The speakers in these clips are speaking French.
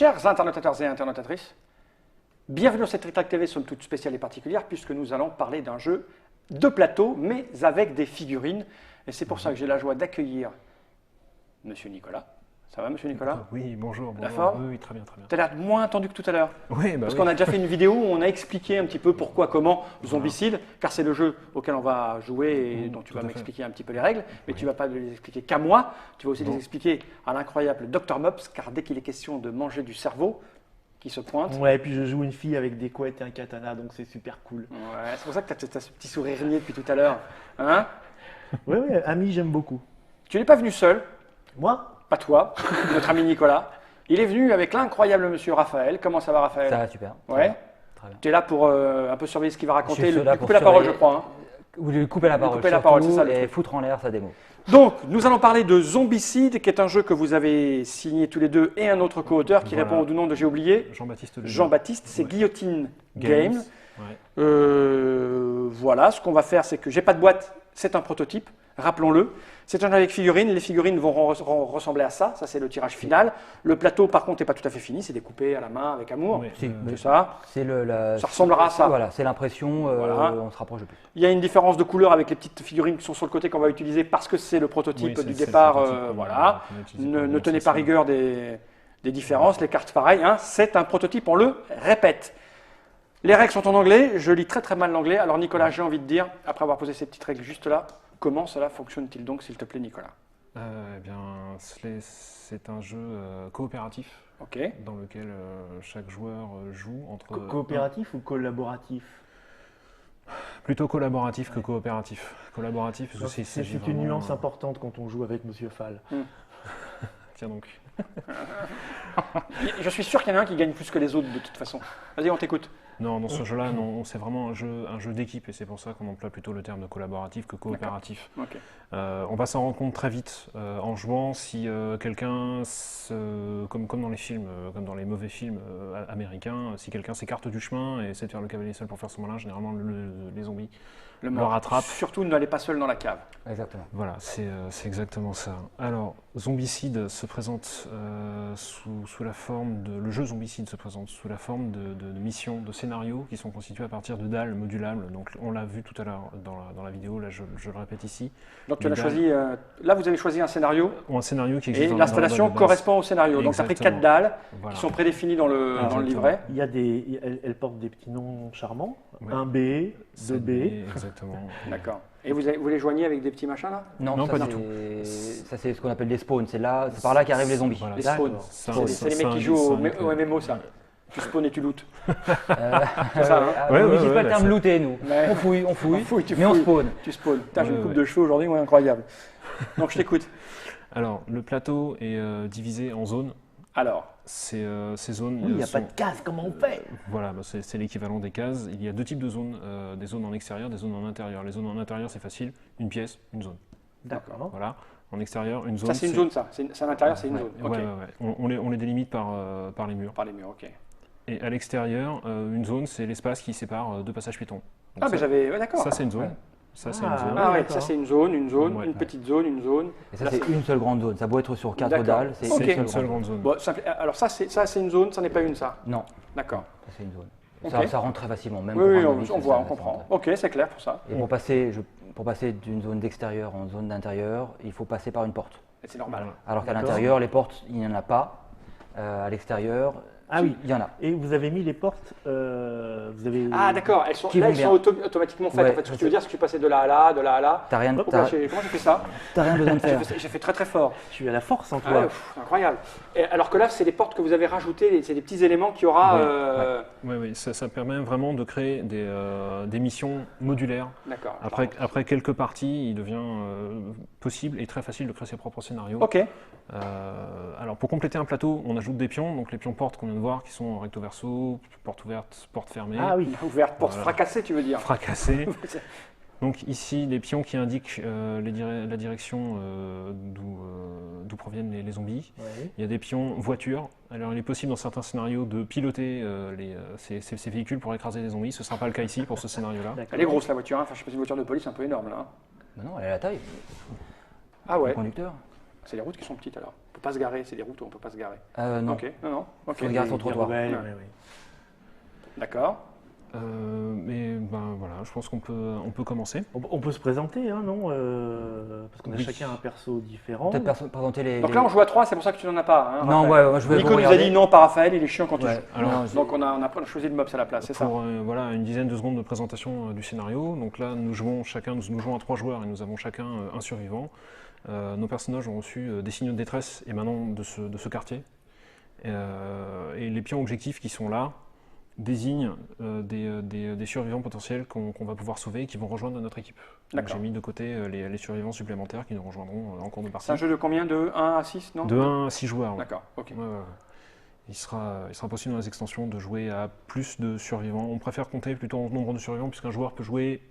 Chers internautateurs et internautatrices, bienvenue dans cette Trick Track TV, somme toute spéciale et particulière, puisque nous allons parler d'un jeu de plateau, mais avec des figurines. Et c'est pour ça que j'ai la joie d'accueillir Monsieur Nicolas. Ça va, Monsieur Nicolas? Oui, bonjour. La forme? Oui, très bien, très bien. Tu as l'air moins attendu que tout à l'heure. Oui, Parce qu'on a déjà fait une vidéo où on a expliqué un petit peu pourquoi, comment Zombicide, car c'est le jeu auquel on va jouer et dont tu vas m'expliquer un petit peu les règles, mais tu ne vas pas les expliquer qu'à moi, tu vas aussi les expliquer à l'incroyable Dr Mops, car dès qu'il est question de manger du cerveau, qui se pointe. Ouais, et puis je joue une fille avec des couettes et un katana, donc c'est super cool. Ouais, c'est pour ça que tu as ce petit sourire niais depuis tout à l'heure. Hein? Oui, ami, j'aime beaucoup. Tu n'es pas venu seul, Moi? pas toi, notre ami Nicolas. Il est venu avec l'incroyable monsieur Raphaël. Comment ça va, Raphaël? Ça va super. Ouais. Très bien. Tu es là pour un peu surveiller ce qu'il va raconter, Je suis lui là couper pour la parole, je surveiller. crois. Hein. Vous lui coupez la parole. couper la parole, c'est ça, le et truc. foutre en l'air sa démo. Donc, nous allons parler de Zombicide, qui est un jeu que vous avez signé tous les deux, et un autre co-auteur qui Voilà. répond au nom de, j'ai oublié, Jean-Baptiste Ledoux. Jean-Baptiste, c'est Ouais. Guillotine Games. Ouais. Voilà, ce qu'on va faire, c'est que j'ai pas de boîte, c'est un prototype, rappelons-le. C'est un jeu avec figurines, les figurines vont ressembler à ça c'est le tirage final. Le plateau, par contre, n'est pas tout à fait fini, c'est découpé à la main avec amour. Oui. Si, C'est ça. C'est Ça ressemblera à ça. Voilà, c'est l'impression. Voilà. On se rapproche de plus. Il y a une différence de couleur avec les petites figurines qui sont sur le côté qu'on va utiliser parce que c'est le prototype Oui, du c'est le départ. prototype qu'on Voilà. qu'on a utilisé Ne pour tenez ça, pas c'est- rigueur des différences, les cartes pareilles. Hein. C'est un prototype, on le répète. Les règles sont en anglais, je lis très très mal l'anglais. Alors Nicolas, j'ai envie de dire, après avoir posé ces petites règles juste là, comment cela fonctionne-t-il donc, s'il te plaît, Nicolas? Eh bien, c'est un jeu coopératif Ok. dans lequel chaque joueur joue entre... Coopératif ou collaboratif? Plutôt collaboratif que coopératif. Collaboratif, parce que C'est s'agit une vraiment, nuance importante quand on joue avec Monsieur Fall. Tiens donc. Je suis sûr qu'il y en a un qui gagne plus que les autres de toute façon. Vas-y, on t'écoute. Non, dans ce jeu-là, non, c'est vraiment un jeu d'équipe et c'est pour ça qu'on emploie plutôt le terme de collaboratif que coopératif. Ok. On va s'en rendre compte très vite en jouant si quelqu'un, comme dans les films, comme dans les mauvais films américains, si quelqu'un s'écarte du chemin et essaie de faire le cavalier seul pour faire son malin, généralement les zombies le mort. rattrapent. Surtout, n'allez pas seul dans la cave. Exactement. Voilà, c'est exactement ça. Alors, Zombicide se présente sous la forme de... Le jeu Zombicide se présente sous la forme de missions, de scénarios qui sont constitués à partir de dalles modulables. Donc, on l'a vu tout à l'heure dans la vidéo, là je le répète ici. Donc tu Les as dalles choisi, là vous avez choisi un scénario ont un scénario qui et existe dans l'installation la base de base. correspond au scénario. Donc tu as pris 4 Exactement. dalles Voilà. qui sont prédéfinies dans le Exactement. livret. Il y a elle porte des petits noms charmants. Ouais. 1B, 2B. Exactement. D'accord. Et vous les joignez avec des petits machins là? Non, ça, pas du ça c'est ce qu'on appelle des spawns. C'est par là qu'arrivent les zombies. Voilà. Les D'accord. spawns. C'est les mecs un- qui jouent c'est au un- MMO ça. Tu spawns et tu lootes. C'est ça, hein. Ouais, on ouais, n'utilise ouais, pas le bah, terme ça- looter, nous. Ouais. On fouille, Tu mais on fouilles. spawn. Tu spawns. Putain, j'ai une Ouais, coupe ouais. de cheveux aujourd'hui, ouais, incroyable. Donc je t'écoute. Alors, le plateau est divisé en zones. Alors, Ces zones. Oui, il n'y a sont- pas de case, comment on fait? Voilà, bah, c'est l'équivalent des cases. Il y a deux types de zones, des zones en extérieur, des zones en intérieur. Les zones en intérieur, c'est facile, une pièce, une zone. D'accord. Voilà. En extérieur, une zone. ça c'est une zone ça. C'est à l'intérieur, c'est une zone. Ouais, Ok. ouais, ouais. On les délimite par les murs. Par les murs, ok. Et à l'extérieur, une zone, c'est l'espace qui sépare deux passages piétons. Donc Ah, mais ça, j'avais. Ouais, d'accord. ça, c'est une zone. Ouais. Ça, c'est Ah, une zone. Ah ouais, d'accord. ça c'est une zone, Ouais. une petite zone, une zone. Et ça, Là, c'est une seule grande zone. Ça doit être sur 4 D'accord. dalles. C'est Ok. C'est une seule grande zone. Bon, alors ça c'est une zone, ça n'est pas une ça. Non, D'accord. ça c'est une zone. Ok. Ça rentre très facilement, même Oui, pour oui, un on, novice, on voit, ça on comprend. rentre. Ok, c'est clair pour ça. Et pour passer d'une zone d'extérieur en zone d'intérieur, il faut passer par une porte. Et c'est normal. Voilà. Alors qu'à D'accord. l'intérieur, les portes, il n'y en a pas. À l'extérieur, Ah oui. il y en a. Et vous avez mis les portes, vous avez... Ah d'accord, elles sont, Qui là vont elles bien. sont automatiquement faites. Ouais, En fait, ce que tu veux dire, c'est que tu passais de là à là, de là à là. T'as rien, Comment t'as- j'ai fait ça? t'as rien besoin de faire. J'ai fait très très fort. Tu as la force en Ah toi. ouais, incroyable. Et alors que là, c'est des portes que vous avez rajoutées, c'est des petits éléments qu'il y aura. Oui, oui, ça permet vraiment de créer des missions modulaires. D'accord. Après quelques parties, il devient possible et très facile de créer ses propres scénarios. Ok. Alors pour compléter un plateau, on ajoute des pions, donc les pions portes qu'on vient de voir, qui sont recto verso, porte ouverte, porte fermée, Ah oui. Ouverte, porte Voilà. fracassée, tu veux dire. fracassée. Donc ici, les pions qui indiquent la direction d'où proviennent les zombies. Ouais. Il y a des pions voitures. Alors il est possible dans certains scénarios de piloter ces véhicules pour écraser des zombies. Ce ne sera pas le cas ici pour ce scénario-là. D'accord. Elle est grosse la voiture, hein. Enfin, je sais pas si une voiture de police, c'est un peu énorme là. Hein. Ben non, elle a la taille. Ah Le ouais. conducteur. C'est les routes qui sont petites alors. pas se garer, c'est des routes où on ne peut pas se garer. Non, Ok, non. Ok. faut se garer sur le Des trottoir. rebelles, Ouais. ouais. Mais ben voilà, je pense qu'on peut commencer. On peut se présenter, hein, non parce qu'on a Oui. chacun un perso différent. Peut-être présenter les. Donc là, on joue à 3, c'est pour ça que tu n'en as pas. Hein, Non, Raphaël. ouais, je vais Nico vous nous a regarder. dit non, pas Raphaël, il est chiant quand il Ouais. joue. Alors, Non, Donc on a choisi le Mobs à la place, c'est ça. Pour voilà, une dizaine de secondes de présentation du scénario. Donc là, nous jouons à 3 joueurs et nous avons chacun un survivant. Nos personnages ont reçu des signaux de détresse émanant de ce quartier. Et les pions objectifs qui sont là désignent des survivants potentiels qu'on va pouvoir sauver et qui vont rejoindre notre équipe. Donc D'accord. j'ai mis de côté les survivants supplémentaires qui nous rejoindront en cours de partie. C'est un jeu de combien? De 1 à 6, non? De 1 à 6 joueurs. Ouais. D'accord, ok. Ouais. Il sera possible dans les extensions de jouer à plus de survivants. On préfère compter plutôt en nombre de survivants puisqu'un joueur peut jouer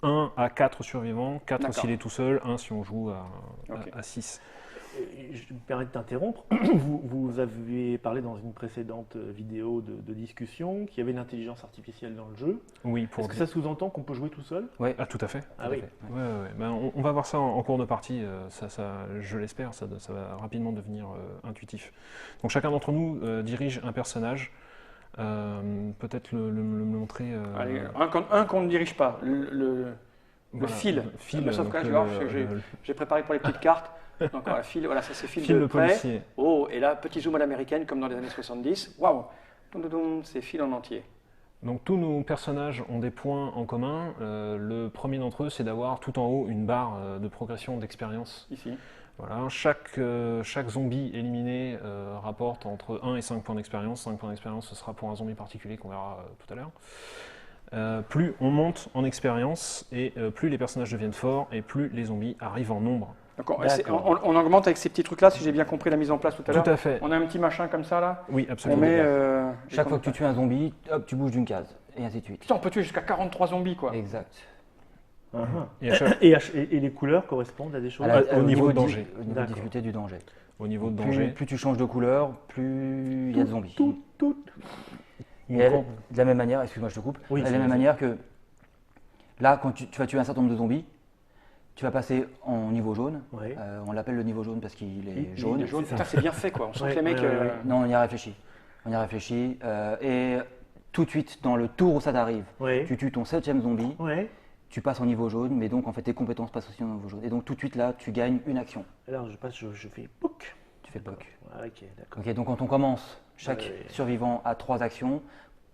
1 à 4 survivants, 4 D'accord. s'il est tout seul, 1 si on joue Ok. à 6. Je me permets de t'interrompre. Vous avez parlé dans une précédente vidéo de discussion qu'il y avait l'intelligence artificielle dans le jeu. Oui, pour Est-ce que ça sous-entend qu'on peut jouer tout seul? Ah, tout à fait. Ah oui. Ouais. Ben, on va voir ça en cours de partie, je l'espère, ça va rapidement devenir intuitif. Donc chacun d'entre nous dirige un personnage, peut-être le montrer. Allez, un qu'on ne dirige pas, le voilà, fil. le fil, Sauf que donc, là, tu vois, j'ai préparé pour les petites cartes. Donc voilà, voilà, ça c'est fil fil de de près. policier. Oh, et là, petit zoom à l'américaine comme dans les années 70. Waouh, c'est fil en entier. Donc tous nos personnages ont des points en commun. Le premier d'entre eux, c'est d'avoir tout en haut une barre de progression d'expérience. Ici. Voilà, chaque zombie éliminé rapporte entre 1 et 5 points d'expérience. 5 points d'expérience, ce sera pour un zombie particulier qu'on verra tout à l'heure. Plus on monte en expérience et plus les personnages deviennent forts et plus les zombies arrivent en nombre. Donc on augmente avec ces petits trucs-là, si j'ai bien compris la mise en place tout à l'heure. Tout à fait. On a un petit machin comme ça là. Oui, On absolument. met. Chaque fois que tu tues un zombie, hop, tu bouges d'une case, et ainsi de suite. Putain, on peut tuer jusqu'à 43 zombies quoi. Exact. Et à chaque- Et les couleurs correspondent à des choses. au niveau de danger. Au niveau de D'accord. difficulté du danger. Au niveau de Plus, danger. plus tu changes de couleur, plus il y a de zombies. Tout. Et de la même manière, excuse-moi, je te coupe, Oui, de la c'est même vas-y. manière que là, quand tu vas tuer un certain nombre de zombies, tu vas passer en niveau jaune. Ouais. On l'appelle le niveau jaune parce qu'il est Il jaune. est Jaune, c'est ça. putain, c'est bien fait quoi. On sent Ouais, que les mecs. ouais, ouais. Non, on y a réfléchi. Et tout de suite, dans le tour où ça t'arrive, Ouais. tu tues ton 7e zombie, Ouais. tu passes en niveau jaune, mais donc en fait tes compétences passent aussi en niveau jaune. Et donc tout de suite là, tu gagnes une action. Alors je fais pouc. Tu fais poc. Ah, ok, d'accord. Ok, donc quand on commence, chaque Ouais. survivant a 3 actions.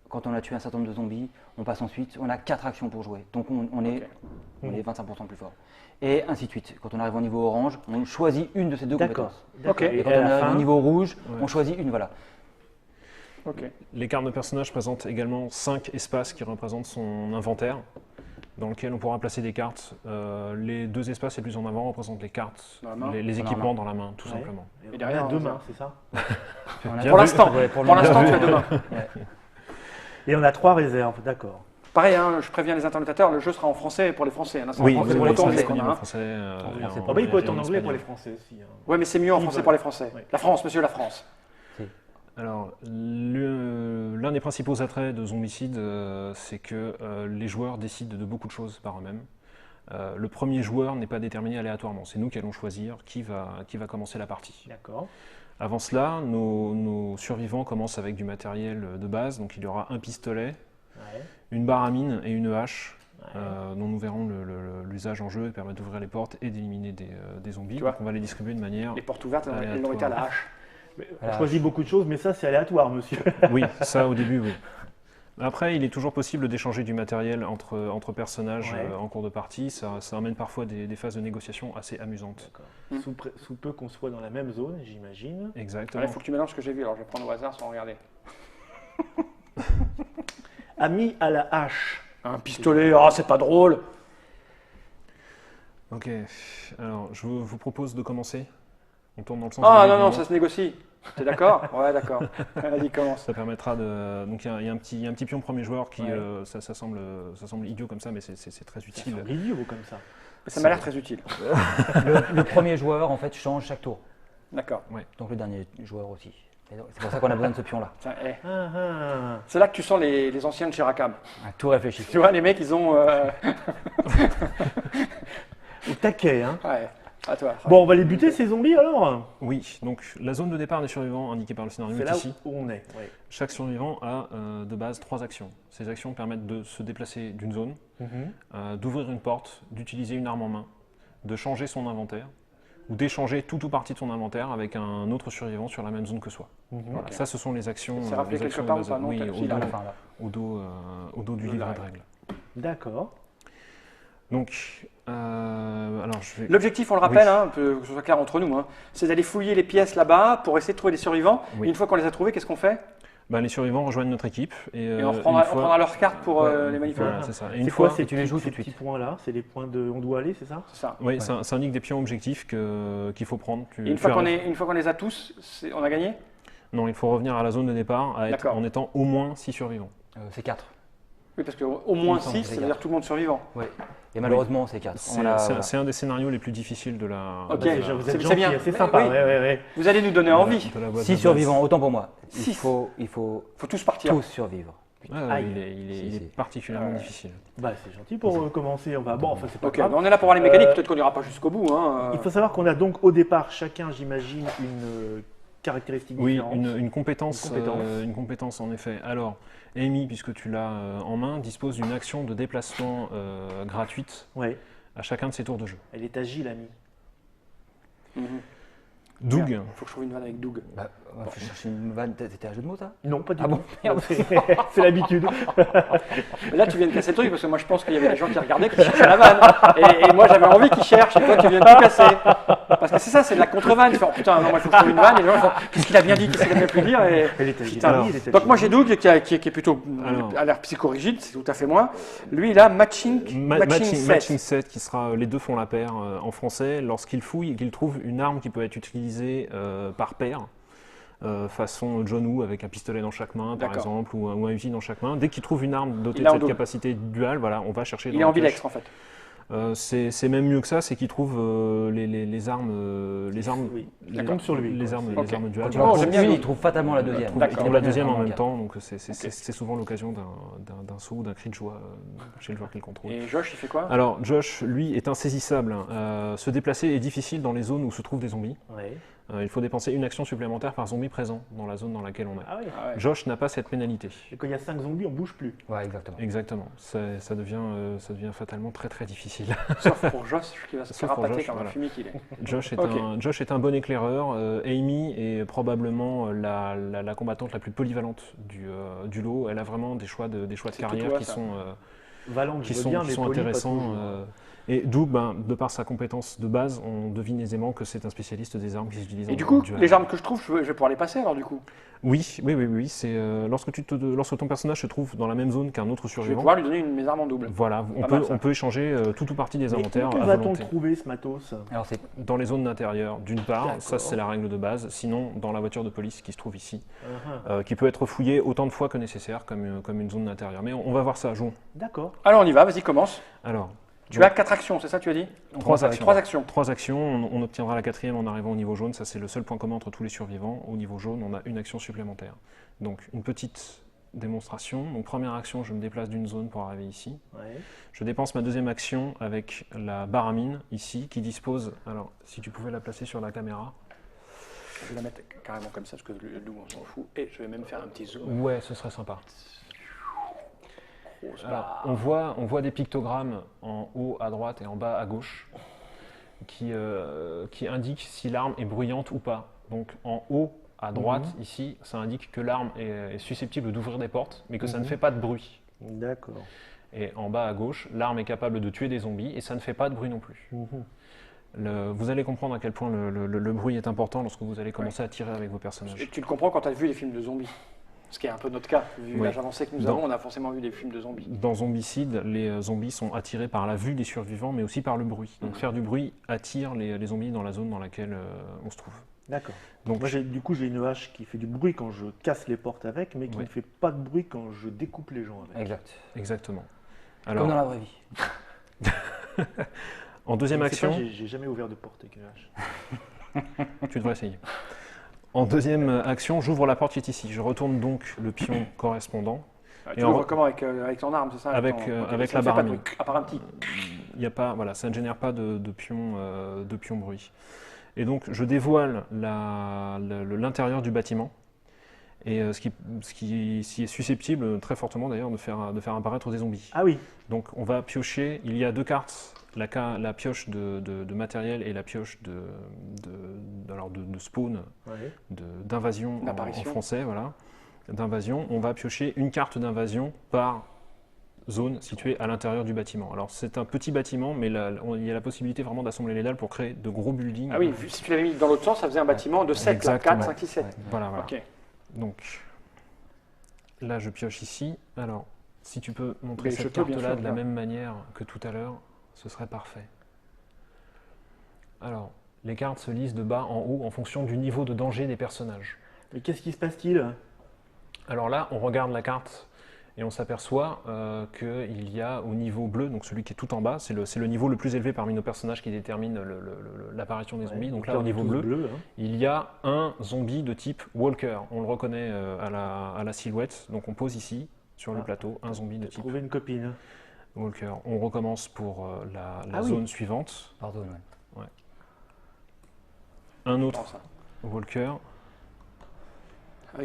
Quand on a tué un certain nombre de zombies, on passe ensuite, on a 4 actions pour jouer. Donc on est 25% plus fort. Et ainsi de suite. Quand on arrive au niveau orange, on choisit une de ces deux D'accord. compétences. D'accord. Ok. Et quand à on la arrive fin, au niveau rouge, Ouais. on choisit une, voilà. Ok. Les cartes de personnage présentent également 5 espaces qui représentent son inventaire, dans lequel on pourra placer des cartes. Les 2 espaces les plus en avant représentent les cartes, Dans la main. les Dans la équipements main. dans la main, tout Ouais. simplement. Et derrière, on a deux on mains, a- c'est ça? On a- Bien Pour vu. l'instant, Ouais, pour le moment. l'instant, tu as demain. Et on a 3 réserves, d'accord. Pareil, hein, je préviens les interlocuteurs, le jeu sera en français pour les Français. Hein, c'est Oui, en français oui, pour oui, les Français français, qu'on a. en Hein. français. français, et en- pour Ah bah, il peut être et en anglais pour les espagnol. Français aussi. hein. Ouais, mais c'est mieux en Ils français veulent. pour les Français. Ouais. La France, monsieur, la France. Alors, l'un des principaux attraits de Zombicide, c'est que les joueurs décident de beaucoup de choses par eux-mêmes. Le premier joueur n'est pas déterminé aléatoirement, c'est nous qui allons choisir qui va commencer la partie. D'accord. Avant cela, nos survivants commencent avec du matériel de base, donc il y aura un pistolet, Ouais. une barre à mine et une hache, Ouais. dont nous verrons l'usage en jeu et permettre d'ouvrir les portes et d'éliminer des zombies. Tu vois, Donc on va les distribuer de manière... Les portes ouvertes, elles l'ont été à la hache. Mais on Voilà. choisit beaucoup de choses, mais ça c'est aléatoire, monsieur. Oui, ça au début, oui. Après, il est toujours possible d'échanger du matériel entre personnages Ouais. en cours de partie. Ça amène parfois des phases de négociation assez amusantes. Hmm. Sous peu qu'on soit dans la même zone, j'imagine. Exactement. Il faut que tu mélanges ce que j'ai vu, alors je vais prendre au hasard sans regarder. Ami à la hache. Un pistolet, ah c'est pas drôle. Ok, alors je vous propose de commencer. On tourne dans le sens Ah de non, non, l'aiguille. ça se négocie. T'es d'accord? Ouais, d'accord. Vas-y, commence. Ça permettra de... Donc il y a un petit pion premier joueur qui... Ouais. Ça semble idiot comme ça, mais c'est très Ça utile. semble idiot comme ça. Ça m'a l'air très utile. Le premier joueur, en fait, change chaque tour. D'accord. Donc le dernier joueur aussi. Et donc, c'est pour ça qu'on a besoin de ce pion-là. Tiens, Ah, ah. c'est là que tu sens les anciens de chez Rakam. Tout réfléchi. Tu vois, les mecs, ils ont. Au taquet, hein. Ouais. À toi. Bon, on va les buter ces zombies alors. Oui, donc la zone de départ des survivants indiquée par le scénario C'est est là ici. où on est. Ouais. Chaque survivant a de base 3 actions. Ces actions permettent de se déplacer d'une zone, d'ouvrir une porte, d'utiliser une arme en main, de changer son inventaire ou d'échanger tout ou partie de son inventaire avec un autre survivant sur la même zone que soi. Voilà, Ok. ça, ce sont les actions. C'est rappelé les quelque actions de part ou base. pas? Non, Oui, t'as- si, là, à la fin, là. au dos du De livre la de règle. règles. D'accord. Donc, alors je vais. L'objectif, on le rappelle, Oui. hein, que ce soit clair entre nous, hein, c'est d'aller fouiller les pièces là-bas pour essayer de trouver des survivants. Oui. Et une fois qu'on les a trouvés, qu'est-ce qu'on fait? Bah, les survivants rejoignent notre équipe Et et on une prendra fois- leur carte pour Ouais, les manipuler. voilà, c'est ça. Et C'est une quoi fois, ces tu les joues ces tout de petits suite. points-là? C'est les points de on doit aller, c'est ça? C'est ça. oui, Ouais. ça indique des pions objectifs qu'il faut prendre. Et une fois qu'on les a tous, on a gagné? Non, il faut revenir à la zone de départ D'accord. en étant au moins 6 survivants. C'est 4. Oui, parce qu'au moins Il me semble 6, que c'est ça veut dire tout le monde survivant. Ouais. Et malheureusement, c'est 4. C'est un des scénarios les plus difficiles de la. Ok. de la- Déjà, vous c'est êtes gentil, bien. c'est Mais sympa. oui. Ouais. Vous allez nous donner envie. de la boîte 6 de base. survivants, autant pour moi. Six. Il faut Faut tous partir. tous survivre. Ah, Aïe. il est Si. particulièrement Ouais. difficile. Bah, c'est gentil pour commencer. On va. Bon, enfin, c'est pas Ok, grave. on est là pour voir les mécaniques, peut-être qu'on n'ira pas jusqu'au bout. Hein. Il faut savoir qu'on a donc au départ chacun, j'imagine, une caractéristique Oui, différente. une compétence, Une compétence. une compétence en effet. Alors, Amy, puisque tu l'as en main, dispose d'une action de déplacement gratuite Ouais. à chacun de ses tours de jeu. Elle est agile, amie. Mhm. Doug, Merde, faut que je trouve une vanne avec Doug. Bah, faut chercher une vanne. T'étais un jeu de mots, toi? Non, pas du Ah tout. bon? Merde. C'est l'habitude. Mais là, tu viens de casser le truc parce que moi, je pense qu'il y avait des gens qui regardaient, qui cherchaient la vanne. Et moi, j'avais envie qu'ils cherchent et toi, tu viens de tout casser. Parce que c'est ça, c'est de la contre-vanne. Tu fais, oh, putain, non, moi, il faut que je trouve une vanne. Et les gens font, qu'est-ce qu'il a bien dit, qu'est-ce qu'il a bien pu dire. Et... Elle est agile. Putain. Oui, elle est Donc, moi, agile. j'ai Doug qui est plutôt Alors. à l'air psychorigide, c'est tout à fait moi. Lui, il a matching set. matching set, qui sera les deux font la paire en français, lorsqu'il fouille et qu'il trouve une arme qui peut être utilisée par paire. Façon John Woo avec un pistolet dans chaque main par D'accord. exemple ou un fusil dans chaque main. Dès qu'il trouve une arme dotée Il de est en cette double. capacité dual, voilà, on va chercher dans Il est la en pioche. bilex, en fait. C'est même mieux que ça, c'est qu'il trouve les armes, Oui. les, Ça compte sur lui, les quoi. armes, Ok. les armes dual. Quand tu Oh, en j'aime trouves bien une, Doug. il trouve fatalement la deuxième. Il D'accord. trouve la deuxième en Vraiment même bien. temps, donc c'est souvent l'occasion d'un saut ou d'un cri de joie chez le joueur qui le contrôle. Et Josh, il fait quoi? Alors Josh, lui, est insaisissable. Se déplacer est difficile dans les zones où se trouvent des zombies. Ouais. Il faut dépenser une action supplémentaire par zombie présent dans la zone dans laquelle on est. Ah oui. Ah ouais. Josh n'a pas cette pénalité. Et quand il y a 5 zombies, on bouge plus. Ouais, exactement. Exactement. Ça devient fatalement très très difficile. Sauf pour Josh qui va se Sauf faire pour appâter Josh, comme un voilà. fumier qu'il est. Josh est, Ok. Josh est un bon éclaireur. Amy est probablement la combattante la plus polyvalente du lot. Elle a vraiment des choix de C'est carrière tout toi, qui ça. sont, Valente, qui je veux sont, bien, qui mais sont poli, pas intéressants. toujours. Et Doug, de par sa compétence de base, on devine aisément que c'est un spécialiste des armes qui s'utilisent Et en du coup, duel. les armes que je trouve, je vais pouvoir les passer alors du coup. Oui. C'est lorsque ton personnage se trouve dans la même zone qu'un autre Je vais survivant. pouvoir lui donner mes armes en double. Voilà, Pas mal, ça. on peut échanger tout ou partie des Mais inventaires où à va-t-on volonté. le trouver, ce matos? Alors, c'est Dans les zones d'intérieur, d'une part, ça D'accord. c'est la règle de base. Sinon, dans la voiture de police qui se trouve ici, Ah, qui peut être fouillée autant de fois que nécessaire, comme une zone d'intérieur. Mais on va voir ça, jouons. D'accord. Alors on y va, vas-y, commence. Alors, Tu as 4 actions, c'est ça que tu as dit? Trois actions. 3 actions. 3 actions, on obtiendra la 4e en arrivant au niveau jaune. Ça, c'est le seul point commun entre tous les survivants. Au niveau jaune, on a une action supplémentaire. Donc, une petite démonstration. Donc, première action, je me déplace d'une zone pour arriver ici. Ouais. Je dépense ma deuxième action avec la barre à mine, ici, qui dispose... Alors, si tu pouvais la placer sur la caméra. Je vais la mettre carrément comme ça parce que le loup, on s'en fout. Et je vais même faire un petit zoom. Ouais, ce serait sympa. Grosse Alors, barre. on voit des pictogrammes en haut à droite et en bas à gauche qui indiquent si l'arme est bruyante ou pas. Donc en haut à droite, ici, ça indique que l'arme est susceptible d'ouvrir des portes, mais que ça ne fait pas de bruit. D'accord. Et en bas à gauche, l'arme est capable de tuer des zombies et ça ne fait pas de bruit non plus. Vous allez comprendre à quel point le bruit est important lorsque vous allez commencer à tirer avec vos personnages. Et tu le comprends quand tu as vu les films de zombies. Ce qui est un peu notre cas. Vu Oui. l'âge avancé que nous Dans- avons, on a forcément vu des films de zombies. Dans Zombicide, les zombies sont attirés par la vue des survivants, mais aussi par le bruit. Donc faire du bruit attire les zombies dans la zone dans laquelle on se trouve. D'accord. Donc, Moi, du coup, j'ai une hache qui fait du bruit quand je casse les portes avec, mais qui Ouais. ne fait pas de bruit quand je découpe les gens avec. exact. exactement. Comme dans Alors, la vraie vie. Je en deuxième ne sais pas, action, j'ai jamais ouvert de porte avec une hache. tu devrais essayer. En deuxième action, j'ouvre la porte qui est ici. Je retourne donc le pion correspondant. Tu Et en- l'ouvres comment avec ton arme, c'est ça? Avec, ton- avec ça la ne fait pas de barre bruit, à part un petit. y a pas, voilà, ça ne génère pas de pions bruit. Et donc je dévoile l'intérieur du bâtiment, et ce qui est susceptible très fortement d'ailleurs de faire apparaître des zombies. Ah oui. Donc on va piocher, il y a deux cartes, la pioche de matériel et la pioche de spawn, d'invasion en français, voilà, d'invasion. On va piocher une carte d'invasion par zone située à l'intérieur du bâtiment. Alors c'est un petit bâtiment, mais il y a la possibilité vraiment d'assembler les dalles pour créer de gros buildings. Ah oui, si tu l'avais mis dans l'autre sens, ça faisait un bâtiment de 7, là, 4, 5, 6, 7. Ouais. Voilà. Ok. Donc là je pioche ici. Alors si tu peux montrer Mais cette carte-là de la même manière que tout à l'heure, ce serait parfait. Alors, les cartes se lisent de bas en haut en fonction du niveau de danger des personnages. Mais qu'est-ce qui se passe-t-il? Alors là, on regarde la carte et on s'aperçoit qu'il y a au niveau bleu, donc celui qui est tout en bas, c'est le niveau le plus élevé parmi nos personnages qui détermine l'apparition des zombies. Donc là, au niveau bleu, il y a un zombie de type Walker. On le reconnaît à la silhouette, donc on pose ici, sur le plateau, un zombie de type Trouver une copine. Walker. On recommence pour la zone suivante. Pardon, ouais. Un autre Walker.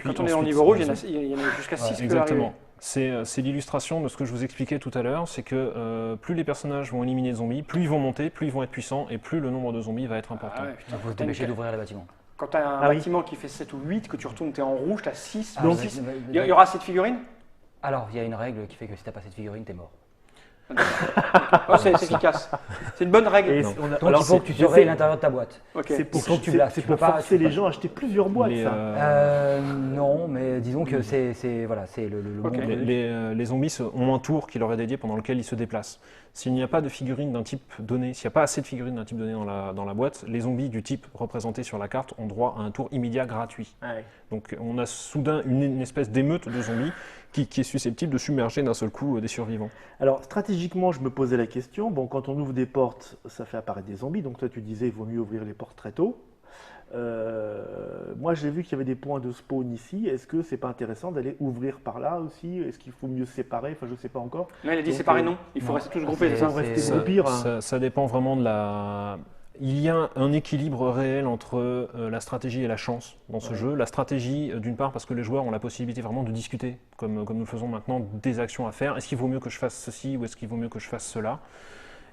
Quand on est en niveau rouge, il y en a jusqu'à 6 qui peuvent exactement. C'est l'illustration de ce que je vous expliquais tout à l'heure, c'est que plus les personnages vont éliminer de zombies, plus ils vont monter, plus ils vont être puissants, et plus le nombre de zombies va être important. Il faut se dépêcher d'ouvrir le bâtiment. Quand tu as un bâtiment qui fait 7 ou 8, que tu retournes, tu es en rouge, tu as 6, donc 6. Il y aura cette figurine? Alors, il y a une règle qui fait que si tu n'as pas cette figurine, tu es mort. Oh, c'est efficace. C'est une bonne règle. Donc il faut que tu surveilles l'intérieur de ta boîte. Okay. C'est pour forcer les gens à acheter plusieurs boîtes, ça. Non, mais disons que c'est le monde. Les zombies ont un tour qui leur est dédié pendant lequel ils se déplacent. S'il n'y a pas de figurines d'un type donné, s'il n'y a pas assez de figurines d'un type donné dans la boîte, les zombies du type représenté sur la carte ont droit à un tour immédiat gratuit. Ah ouais. Donc on a soudain une espèce d'émeute de zombies qui est susceptible de submerger d'un seul coup des survivants. Alors stratégiquement, je me posais la question, bon, quand on ouvre des portes, ça fait apparaître des zombies, donc toi tu disais il vaut mieux ouvrir les portes très tôt. Moi j'ai vu qu'il y avait des points de spawn ici, est-ce que c'est pas intéressant d'aller ouvrir par là aussi? Est-ce qu'il faut mieux séparer? Enfin je sais pas encore. Non, il a dit séparer non, il faut rester tous groupés. Ça dépend vraiment de la... Il y a un équilibre réel entre la stratégie et la chance dans ce jeu. La stratégie, d'une part, parce que les joueurs ont la possibilité vraiment de discuter, comme nous le faisons maintenant, des actions à faire. Est-ce qu'il vaut mieux que je fasse ceci ou est-ce qu'il vaut mieux que je fasse cela?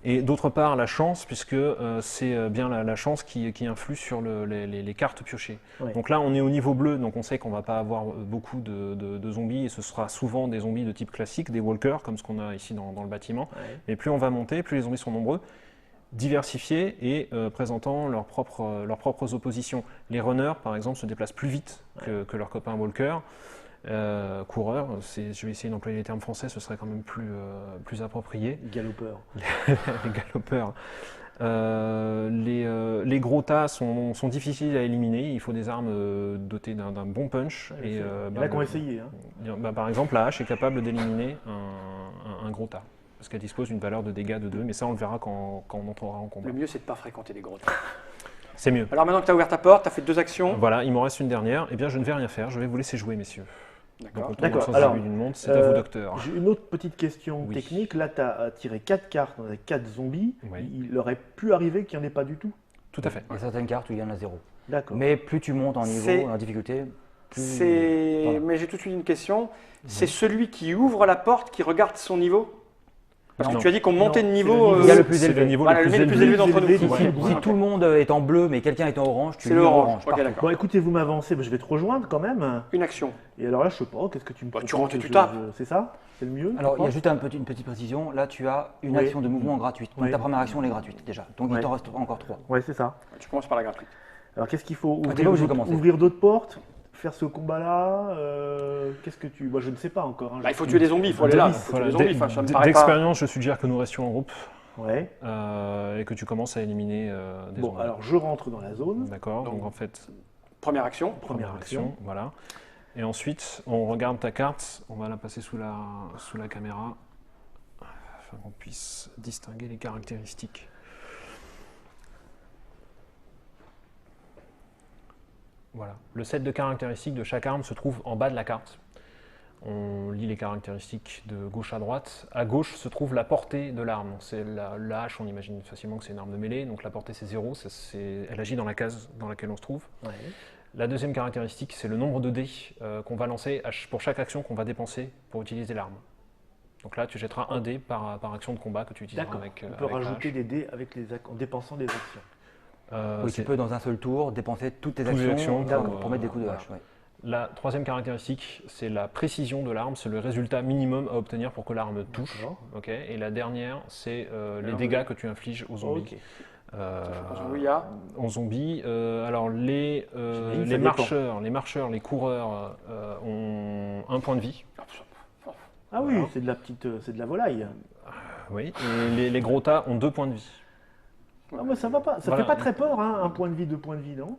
Et d'autre part, la chance, puisque c'est bien la chance qui influe sur les cartes piochées. Ouais. Donc là, on est au niveau bleu, donc on sait qu'on ne va pas avoir beaucoup de zombies, et ce sera souvent des zombies de type classique, des walkers, comme ce qu'on a ici dans le bâtiment. Ouais. Mais plus on va monter, plus les zombies sont nombreux, diversifiés et présentant leurs propres oppositions. Les runners, par exemple, se déplacent plus vite que leurs copains walkers. Coureurs, je vais essayer d'employer les termes français, ce serait quand même plus approprié. Galopeurs. Les galopeurs. Les gros tas sont difficiles à éliminer, il faut des armes dotées d'un bon punch. Il y en a qui ont essayé. Par exemple, la hache est capable d'éliminer un gros tas, parce qu'elle dispose d'une valeur de dégâts de 2, mais ça on le verra quand on entrera en combat. Le mieux c'est de ne pas fréquenter les gros tas. C'est mieux. Alors maintenant que tu as ouvert ta porte, tu as fait 2 actions. Voilà, il m'en reste une dernière. Eh bien, je ne vais rien faire, je vais vous laisser jouer, messieurs. D'accord. Alors, d'une montre, c'est à vous, docteur. J'ai une autre petite question technique. Là, tu as tiré 4 cartes, on a 4 zombies. Oui. Il aurait pu arriver qu'il n'y en ait pas du tout? Tout à fait. Il y a certaines cartes où il y en a 0. D'accord. Mais plus tu montes en niveau, en difficulté, plus... Mais j'ai tout de suite une question. C'est celui qui ouvre la porte qui regarde son niveau? Parce que tu as dit qu'on montait de niveau. Il y a le plus élevé. Le niveau le plus élevé d'entre nous. Si tout le monde est en bleu, mais quelqu'un est en orange, tu es en orange. Bon, écoutez, vous m'avancez, je vais te rejoindre quand même. Une action. Et alors là, je sais pas, qu'est-ce que tu me proposes? Tu rentres et tu tapes. C'est ça? C'est le mieux? Alors, il y a juste une petite précision. Là, tu as une action de mouvement gratuite. Donc, ta première action, elle est gratuite déjà. Donc, il t'en reste encore 3. Ouais, c'est ça. Tu commences par la gratuite. Alors, qu'est-ce qu'il faut? Ouvrir d'autres portes? Faire ce combat-là, qu'est-ce que tu... Moi, je ne sais pas encore. Il faut tuer des zombies, il faut aller là. D'expérience, je suggère que nous restions en groupe. Ouais. Et que tu commences à éliminer des zombies. Bon, alors je rentre dans la zone. D'accord, donc en fait... Première action. Première action, voilà. Et ensuite, on regarde ta carte, on va la passer sous la caméra, afin qu'on puisse distinguer les caractéristiques. Voilà. Le set de caractéristiques de chaque arme se trouve en bas de la carte. On lit les caractéristiques de gauche à droite. À gauche se trouve la portée de l'arme. C'est la hache, on imagine facilement que c'est une arme de mêlée. Donc la portée c'est 0, elle agit dans la case dans laquelle on se trouve. Ouais. La deuxième caractéristique, c'est le nombre de dés qu'on va lancer pour chaque action qu'on va dépenser pour utiliser l'arme. Donc là, tu jetteras un dé par action de combat que tu utiliseras D'accord. avec On peut avec la rajouter hache. des dés en dépensant des actions. Oui, C'est- tu peux dans un seul tour dépenser toutes tes Toutes les actions, actions pour mettre des coups de voilà. hache. Ouais. La troisième caractéristique, c'est la précision de l'arme, c'est le résultat minimum à obtenir pour que l'arme touche. D'accord. Ok. Et la dernière, c'est les Alors, dégâts que tu infliges aux zombies. Ok. Oui, il y a. En zombies, alors les J'imagine que ça dépend. marcheurs, les coureurs ont un point de vie. Ah oui, Voilà. c'est de la volaille. Oui. Et les gros tas ont 2 points de vie. Ah, mais ça va pas. Ça Voilà. fait pas très peur, hein, un point de vie, 2 points de vie, non?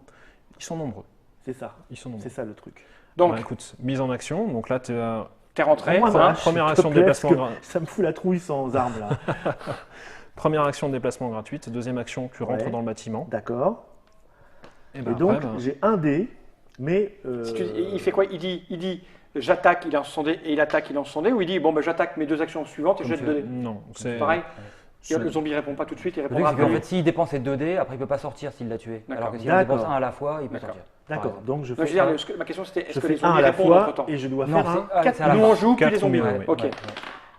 Ils sont nombreux. C'est ça. Ils sont nombreux. C'est ça le truc. Donc, Bah, écoute, mise en action. Donc là, tu as t'es rentré. Moi, hein, voilà, première s'il te action de plaît, déplacement parce que ça me fout la trouille sans arme là. première action de déplacement gratuite. Deuxième action, tu rentres Ouais. dans le bâtiment. D'accord. Et, Et ben donc après, ben, j'ai un dé, mais Si il fait quoi? Il dit j'attaque, il lance son dé, et il attaque, il lance son dé, ou il dit bon, ben, j'attaque mes 2 actions suivantes et je Comme jette tu 2 veux. dés. non, c'est Pareil. c'est- Le zombie répond pas tout de suite, il Le truc, répondra c'est qu'en après. fait, s'il dépense ses 2 dés, après il peut pas sortir s'il l'a tué. D'accord. Alors que s'il en dépense D'accord. un à la fois, il peut D'accord. sortir. d'accord. Par Donc je Non, je veux fais dire, un, ma question c'était je est-ce que fais les un zombies à la répondent entre fois temps? et je dois Non, faire un c'est 4, à la Nous fin. on joue, puis Quatre les zombies. zombies, Ouais. ouais. Ok. Ouais.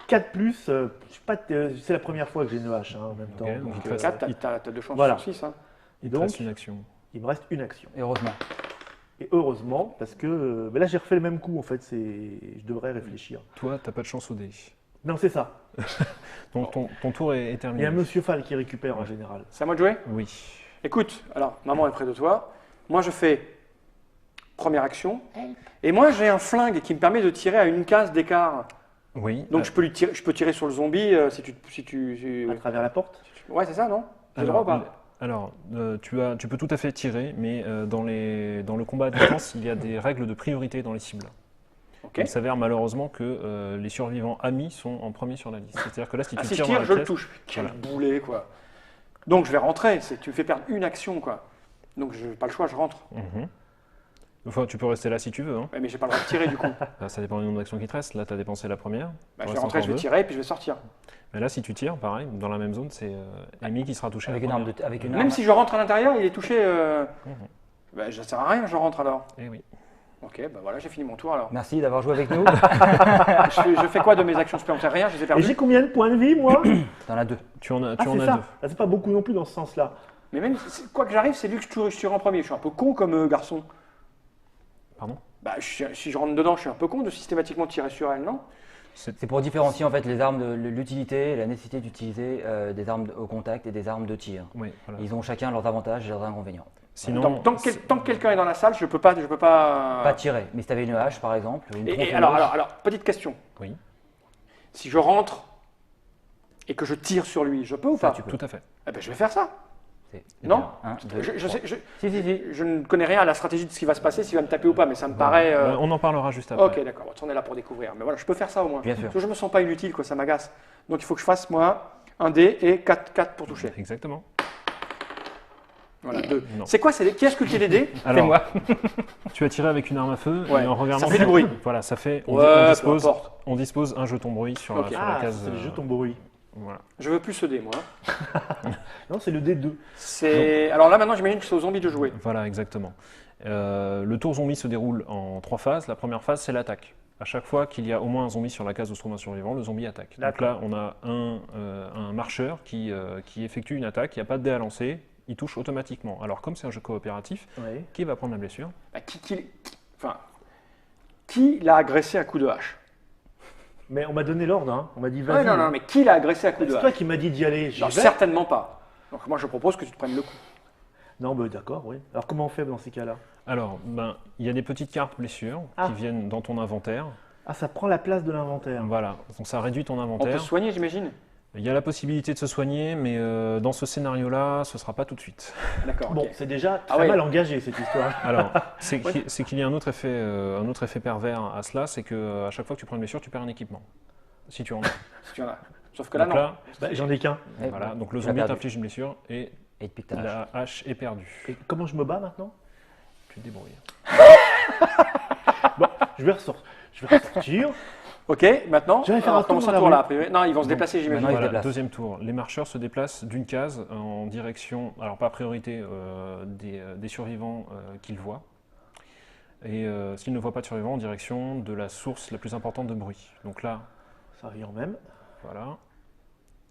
4 plus. Je suis pas, c'est la première fois que j'ai une hache en même temps. Ok, donc il te reste 4, t'as 2 chances Voilà. sur 6. Hein. Et il te reste donc une action. il me reste une action. Et heureusement. Et heureusement parce que mais là j'ai refait le même coup en fait. Je devrais réfléchir. Toi, t'as pas de chance au dé. Non c'est ça. Donc ton tour est Il y terminé. a un Monsieur Fall qui récupère en général. C'est à moi de jouer? Oui. Écoute, alors maman est près de toi. Moi je fais première action. Et moi j'ai un flingue qui me permet de tirer à une case d'écart. Oui. Donc je peux tirer sur le zombie si tu. À travers la porte. Ouais, c'est ça, non? J'ai le droit ou pas? Alors, tu peux tout à fait tirer, mais dans le combat à distance, il y a des règles de priorité dans les cibles. Ok. Il s'avère malheureusement que les survivants amis sont en premier sur la liste. C'est-à-dire que là, si Ah, tu si je tires dans tire, la je le pièce- touche. Quel Voilà. boulet, quoi. Donc je vais rentrer. Tu me fais perdre une action, quoi. Donc je n'ai pas le choix, je rentre. Mhm. Enfin, tu peux rester là si tu veux. Hein. Ouais, mais j'ai pas le droit de tirer, du coup. Là, ça dépend du nombre d'actions qui te restent. Là, tu as dépensé la première. Bah, Il je vais reste rentrer, encore je vais deux. tirer, puis je vais sortir. Mais là, si tu tires, pareil, dans la même zone, c'est Amy qui sera touchée. Avec la une arme première. avec une Même arme. si je rentre à l'intérieur, il est touché. Mhm. Bah, ça sert à rien, je rentre alors. Eh oui. Ok, bah voilà, j'ai fini mon tour alors. Merci d'avoir joué avec nous. Je fais quoi de mes actions supplémentaires? Rien, je les ai Et perdues. j'ai combien de points de vie moi? T'en as 2. Tu en as, Ah tu en c'est as ça. deux. Ah, c'est pas beaucoup non plus dans ce sens-là. Mais même, quoi que j'arrive, c'est lui que je tire en premier. Je suis un peu con comme garçon. Pardon. Bah, si je rentre dedans, je suis un peu con de systématiquement tirer sur elle, non? C'est pour différencier en fait les armes de l'utilité et la nécessité d'utiliser des armes au contact et des armes de tir. Oui, voilà. Ils ont chacun leurs avantages et leurs inconvénients. Sinon, Tant que quelqu'un est dans la salle, je peux pas. Pas tirer, mais si tu avais une hache par exemple, une Et tronçonneuse, alors, petite question. oui, Si je rentre et que je tire sur lui, je peux ou Ça, pas? tu peux. tout à fait. Eh ben, je vais faire ça. c'est Non. 1, 2, Je ne connais rien à la stratégie de ce qui va se passer, s'il va me taper ou pas, mais ça me paraît. On en parlera juste après. Ok, d'accord. On est là pour découvrir. Mais voilà, je peux faire ça au moins. Bien sûr. Parce que je me sens pas inutile, quoi. Ça m'agace. Donc il faut que je fasse moi un dé et 4 pour toucher. Exactement. Voilà, 2. Non. C'est quoi? Qui a sculpté les dés? C'est Alors, moi. tu as tiré avec une arme à feu Ouais. et en regardant. Ça fait du bruit. Voilà, ça fait. Ouais, peu importe. On dispose un jeton bruit sur, Ok. sur la Ah, case. c'est le jeton bruit. Voilà. Je veux plus ce dé, moi. Non, c'est le D2. Alors là, maintenant, j'imagine que c'est aux zombies de jouer. Voilà, exactement. Le tour zombie se déroule en 3 phases. La première phase, c'est l'attaque. À chaque fois qu'il y a au moins un zombie sur la case où se trouve un survivant, le zombie attaque. Donc D'accord. là, on a un marcheur qui effectue une attaque. Il n'y a pas de dé à lancer. Il touche automatiquement. Alors, comme c'est un jeu coopératif, Ouais. qui va prendre la blessure? Bah, qui l'a agressé à coup de hache? Mais on m'a donné l'ordre, hein. On m'a dit Ouais, vas-y. non, mais qui l'a agressé à coup de C'est toi hache? qui m'as dit d'y aller. J'y Non, vais. certainement pas. Donc moi, je propose que tu te prennes le coup. Non, bah d'accord, oui. Alors comment on fait dans ces cas-là? Alors, il y a des petites cartes blessures Ah. qui viennent dans ton inventaire. Ah, ça prend la place de l'inventaire. Voilà, donc ça réduit ton On peut inventaire. se soigner, j'imagine. Il y a la possibilité de se soigner, mais dans ce scénario-là, ce ne sera pas tout de suite. D'accord. Bon, ok. c'est déjà très Ah ouais. mal engagé cette histoire. Alors, c'est qu'il y a un autre effet pervers à cela, c'est que à chaque fois que tu prends une blessure, tu perds un équipement. Si tu en as. Si tu en as. Sauf que là, Donc non. là, Bah, j'en ai qu'un. Et voilà, donc le tu l'as zombie perdu. t'inflige une blessure et Et depuis que t'as la hache est perdue. Et comment je me bats maintenant? Tu te débrouilles. Bon, je vais ressortir. Ok, maintenant, Je vais faire on un tour recommence dans un la tour rue. là. Après. Non, ils vont se déplacer, j'imagine. Maintenant, ils se Voilà, déplacent. deuxième tour. Les marcheurs se déplacent d'une case en direction, alors pas priorité des survivants qu'ils voient, et s'ils ne voient pas de survivants, en direction de la source la plus importante de bruit. Donc là, Ça revient en même. voilà.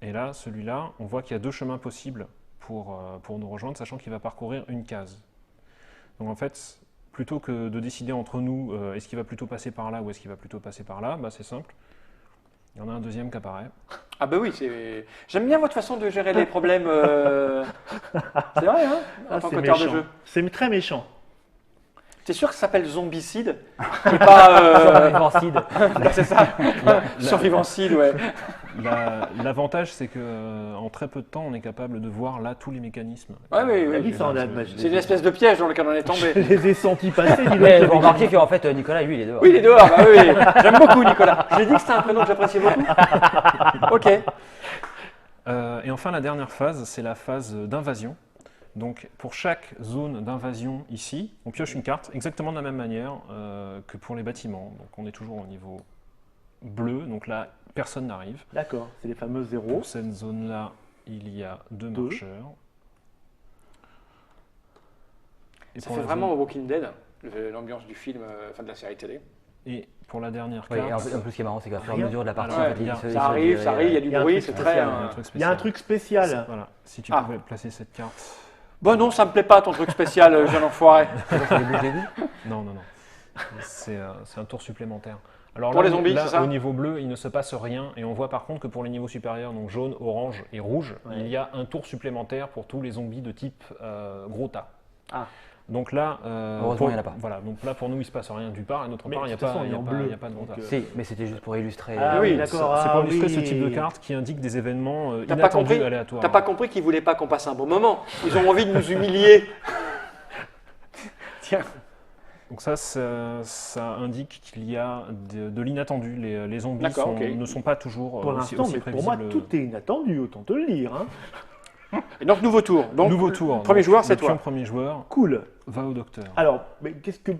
Et là, celui-là, on voit qu'il y a deux chemins possibles pour nous rejoindre, sachant qu'il va parcourir une case. Donc en fait, plutôt que de décider entre nous, est-ce qu'il va plutôt passer par là ou est-ce qu'il va plutôt passer par là, bah, c'est simple. Il y en a un deuxième qui apparaît. Ah bah oui, j'aime bien votre façon de gérer les problèmes. C'est vrai, hein, en tant c'est qu'auteur de méchant. jeu. C'est très méchant. T'es sûr que ça s'appelle Zombicide et pas... Survivancide. c'est ça, Survivancide, ouais. L'avantage, c'est qu'en très peu de temps, on est capable de voir là tous les mécanismes. Ouais, oui, Ah oui. oui, ça, on a- C'est une espèce de piège dans lequel on est Je tombé. les ai sentis passer. dis donc, Mais le vous mec. remarquez qu'en fait, Nicolas, lui, il est dehors. Oui, il est dehors, bah oui. J'aime beaucoup Nicolas. J'ai dit que c'était un prénom que j'appréciais beaucoup. Ok. Et enfin, la dernière phase, c'est la phase d'invasion. Donc, pour chaque zone d'invasion ici, on pioche une carte exactement de la même manière que pour les bâtiments. Donc, on est toujours au niveau bleu. Donc là, personne n'arrive. D'accord, c'est les fameux zéros. Pour cette zone-là, il y a deux marcheurs. Et Ça pour fait la vraiment zone- Walking Dead, l'ambiance du film, enfin de la série télé. Et pour la dernière Oui, et carte, en plus, ce qui est marrant, c'est qu'à fur et à Rien. mesure de la partie, Ouais, en fait, il se Ça arrive, il y a du Il y a un bruit, truc c'est spécial, très... il y a un truc Il y a spécial. un truc spécial. Voilà. Si tu Ah. pouvais placer cette carte. Bon non, ça me plaît pas ton truc spécial, jeune enfoiré. Non. C'est un tour supplémentaire. Alors Pour là, les zombies, là, c'est ça au niveau bleu, il ne se passe rien. Et on voit par contre que pour les niveaux supérieurs, donc jaune, orange et rouge, Ouais. il y a un tour supplémentaire pour tous les zombies de type gros tas. Ah. Donc là, Heureusement, il y en a pas. Voilà, donc là pour nous, il ne se passe rien d'une part, et d'autre Mais part, il n'y a de toute pas, façon, il il y est a en pas, bleu. il y a pas de gros tas. Donc, Si, mais c'était juste pour illustrer. Ah oui, d'accord. C'est pour Ah illustrer ce oui. type de carte qui indique des événements T'as pas inattendus, compris aléatoires. T'as pas compris qu'ils voulaient pas qu'on passe un bon moment. Ils ont envie de nous humilier. Tiens. Donc ça indique qu'il y a de l'inattendu. Les zombies D'accord, ok. ne sont pas toujours Pour aussi, l'instant, aussi mais pour moi, prévisibles. tout est inattendu, autant te le dire. Hein. Et donc nouveau tour. Donc Nouveau tour. Premier Donc, joueur, c'est le pion toi. premier joueur Cool. va au docteur. Alors, mais qu'est-ce que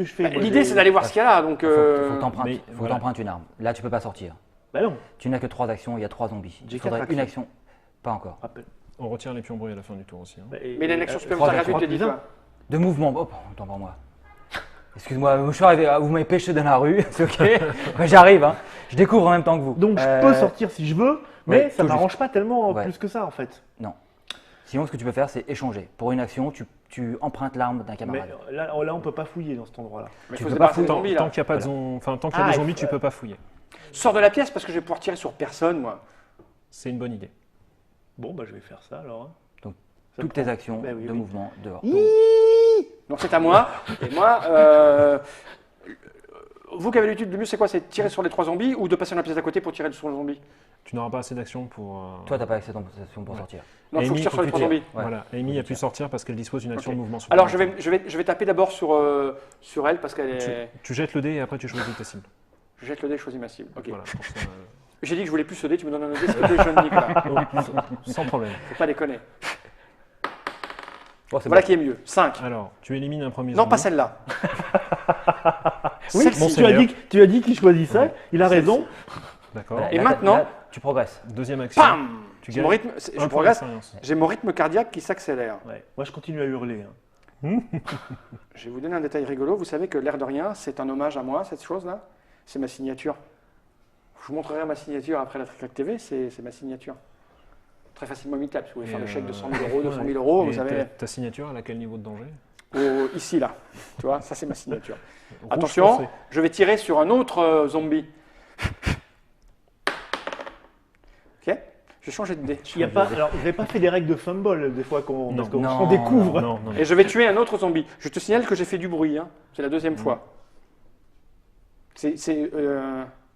je fais moi, L'idée j'ai- c'est d'aller voir ce qu'il y a là. Donc Faut que t'empruntes. mais Faut que voilà. t'empruntes une arme. Là, tu peux pas sortir. Bah non, Tu n'as que 3 actions, il y a 3 zombies. J'ai Il faudrait quatre une actions. action. Pas encore. rappelle. On retire les pions bruits à la fin du tour aussi. hein. Bah, Mais il y a une action trois supplémentaire actions, gratuite, t'as dit plus un. quoi. De mouvement. Oh, autant pour moi. Excuse-moi, je suis arrivé. Vous m'avez pêché dans la rue. C'est ok. Mais j'arrive. Hein. Je découvre en même temps que vous. Donc je peux sortir si je veux, mais ouais, ça tout m'arrange pas tellement Ouais. plus que ça en fait. Non. Sinon, ce que tu peux faire, c'est échanger. Pour une action, tu empruntes l'arme d'un Mais camarade. là, on peut pas fouiller dans cet endroit-là. Mais il Tu faut peux se pas débarrasser des Tant zombies qu'il là. n'y a pas de tant qu'il y a Ah, des il zombies, faut- tu peux pas fouiller. Sors de la pièce parce que je vais pouvoir tirer sur personne moi. C'est une bonne idée. Bon, bah je vais faire ça alors. hein. Donc, Ça Toutes prend- tes actions Ben oui, de oui. mouvement dehors. Donc c'est à moi. Et moi, vous qui avez l'habitude, le mieux c'est quoi? C'est de tirer sur les 3 zombies ou de passer dans la pièce d'à côté pour tirer sur le zombie? Tu n'auras pas assez d'actions pour. Toi, t'as pas accès à ton action pour sortir. Non, il faut que je Amy, tire sur les faut 3 que tu zombies. Ouais. Voilà, Amy a pu sortir parce qu'elle dispose d'une action Ok. de mouvement. Alors supplémentaire. je vais taper d'abord sur elle parce qu'elle est. Tu jettes le dé et après tu choisis ta cible. Je jette le dé, je choisis ma cible. Ok. Voilà, pour ça, J'ai dit que je voulais plus ce dé, tu me donnes un dé, s'il te plaît, jeune Nicolas. sans problème. Faut pas déconner. Oh, c'est Voilà bon. qui est mieux. 5. Alors, tu élimines un premier Non, zombie. pas celle-là. Oui, Celle-ci. tu as dit qu'il choisissait, il a raison. D'accord. Voilà, Et là, maintenant- là, tu progresses. Deuxième action. Pam Tu J'ai mon gagnes rythme, un je point progresse. d'expérience. J'ai mon rythme cardiaque qui s'accélère. Ouais. Moi, je continue à hurler. hein. Je vais vous donner un détail rigolo. Vous savez que l'air de rien, c'est un hommage à moi, cette chose-là. C'est ma signature. Je vous montrerai ma signature après la Triclac TV, c'est ma signature. Très facilement imitable. Si vous voulez faire le chèque de 100 000 euros, 200 000 euros, Et vous savez, ta signature, elle a quel niveau de danger? ici, là. Tu vois, ça c'est ma signature. Rouge Attention, foncé. je vais tirer sur un autre zombie. Ok? Je vais changer de dé. Il y a pas, alors, vous n'avez pas fait des règles de fumble des fois qu'on Non. parce qu'on Non, on découvre. Non, non. Et je vais tuer un autre zombie. Je te signale que j'ai fait du bruit. Hein. C'est la deuxième fois.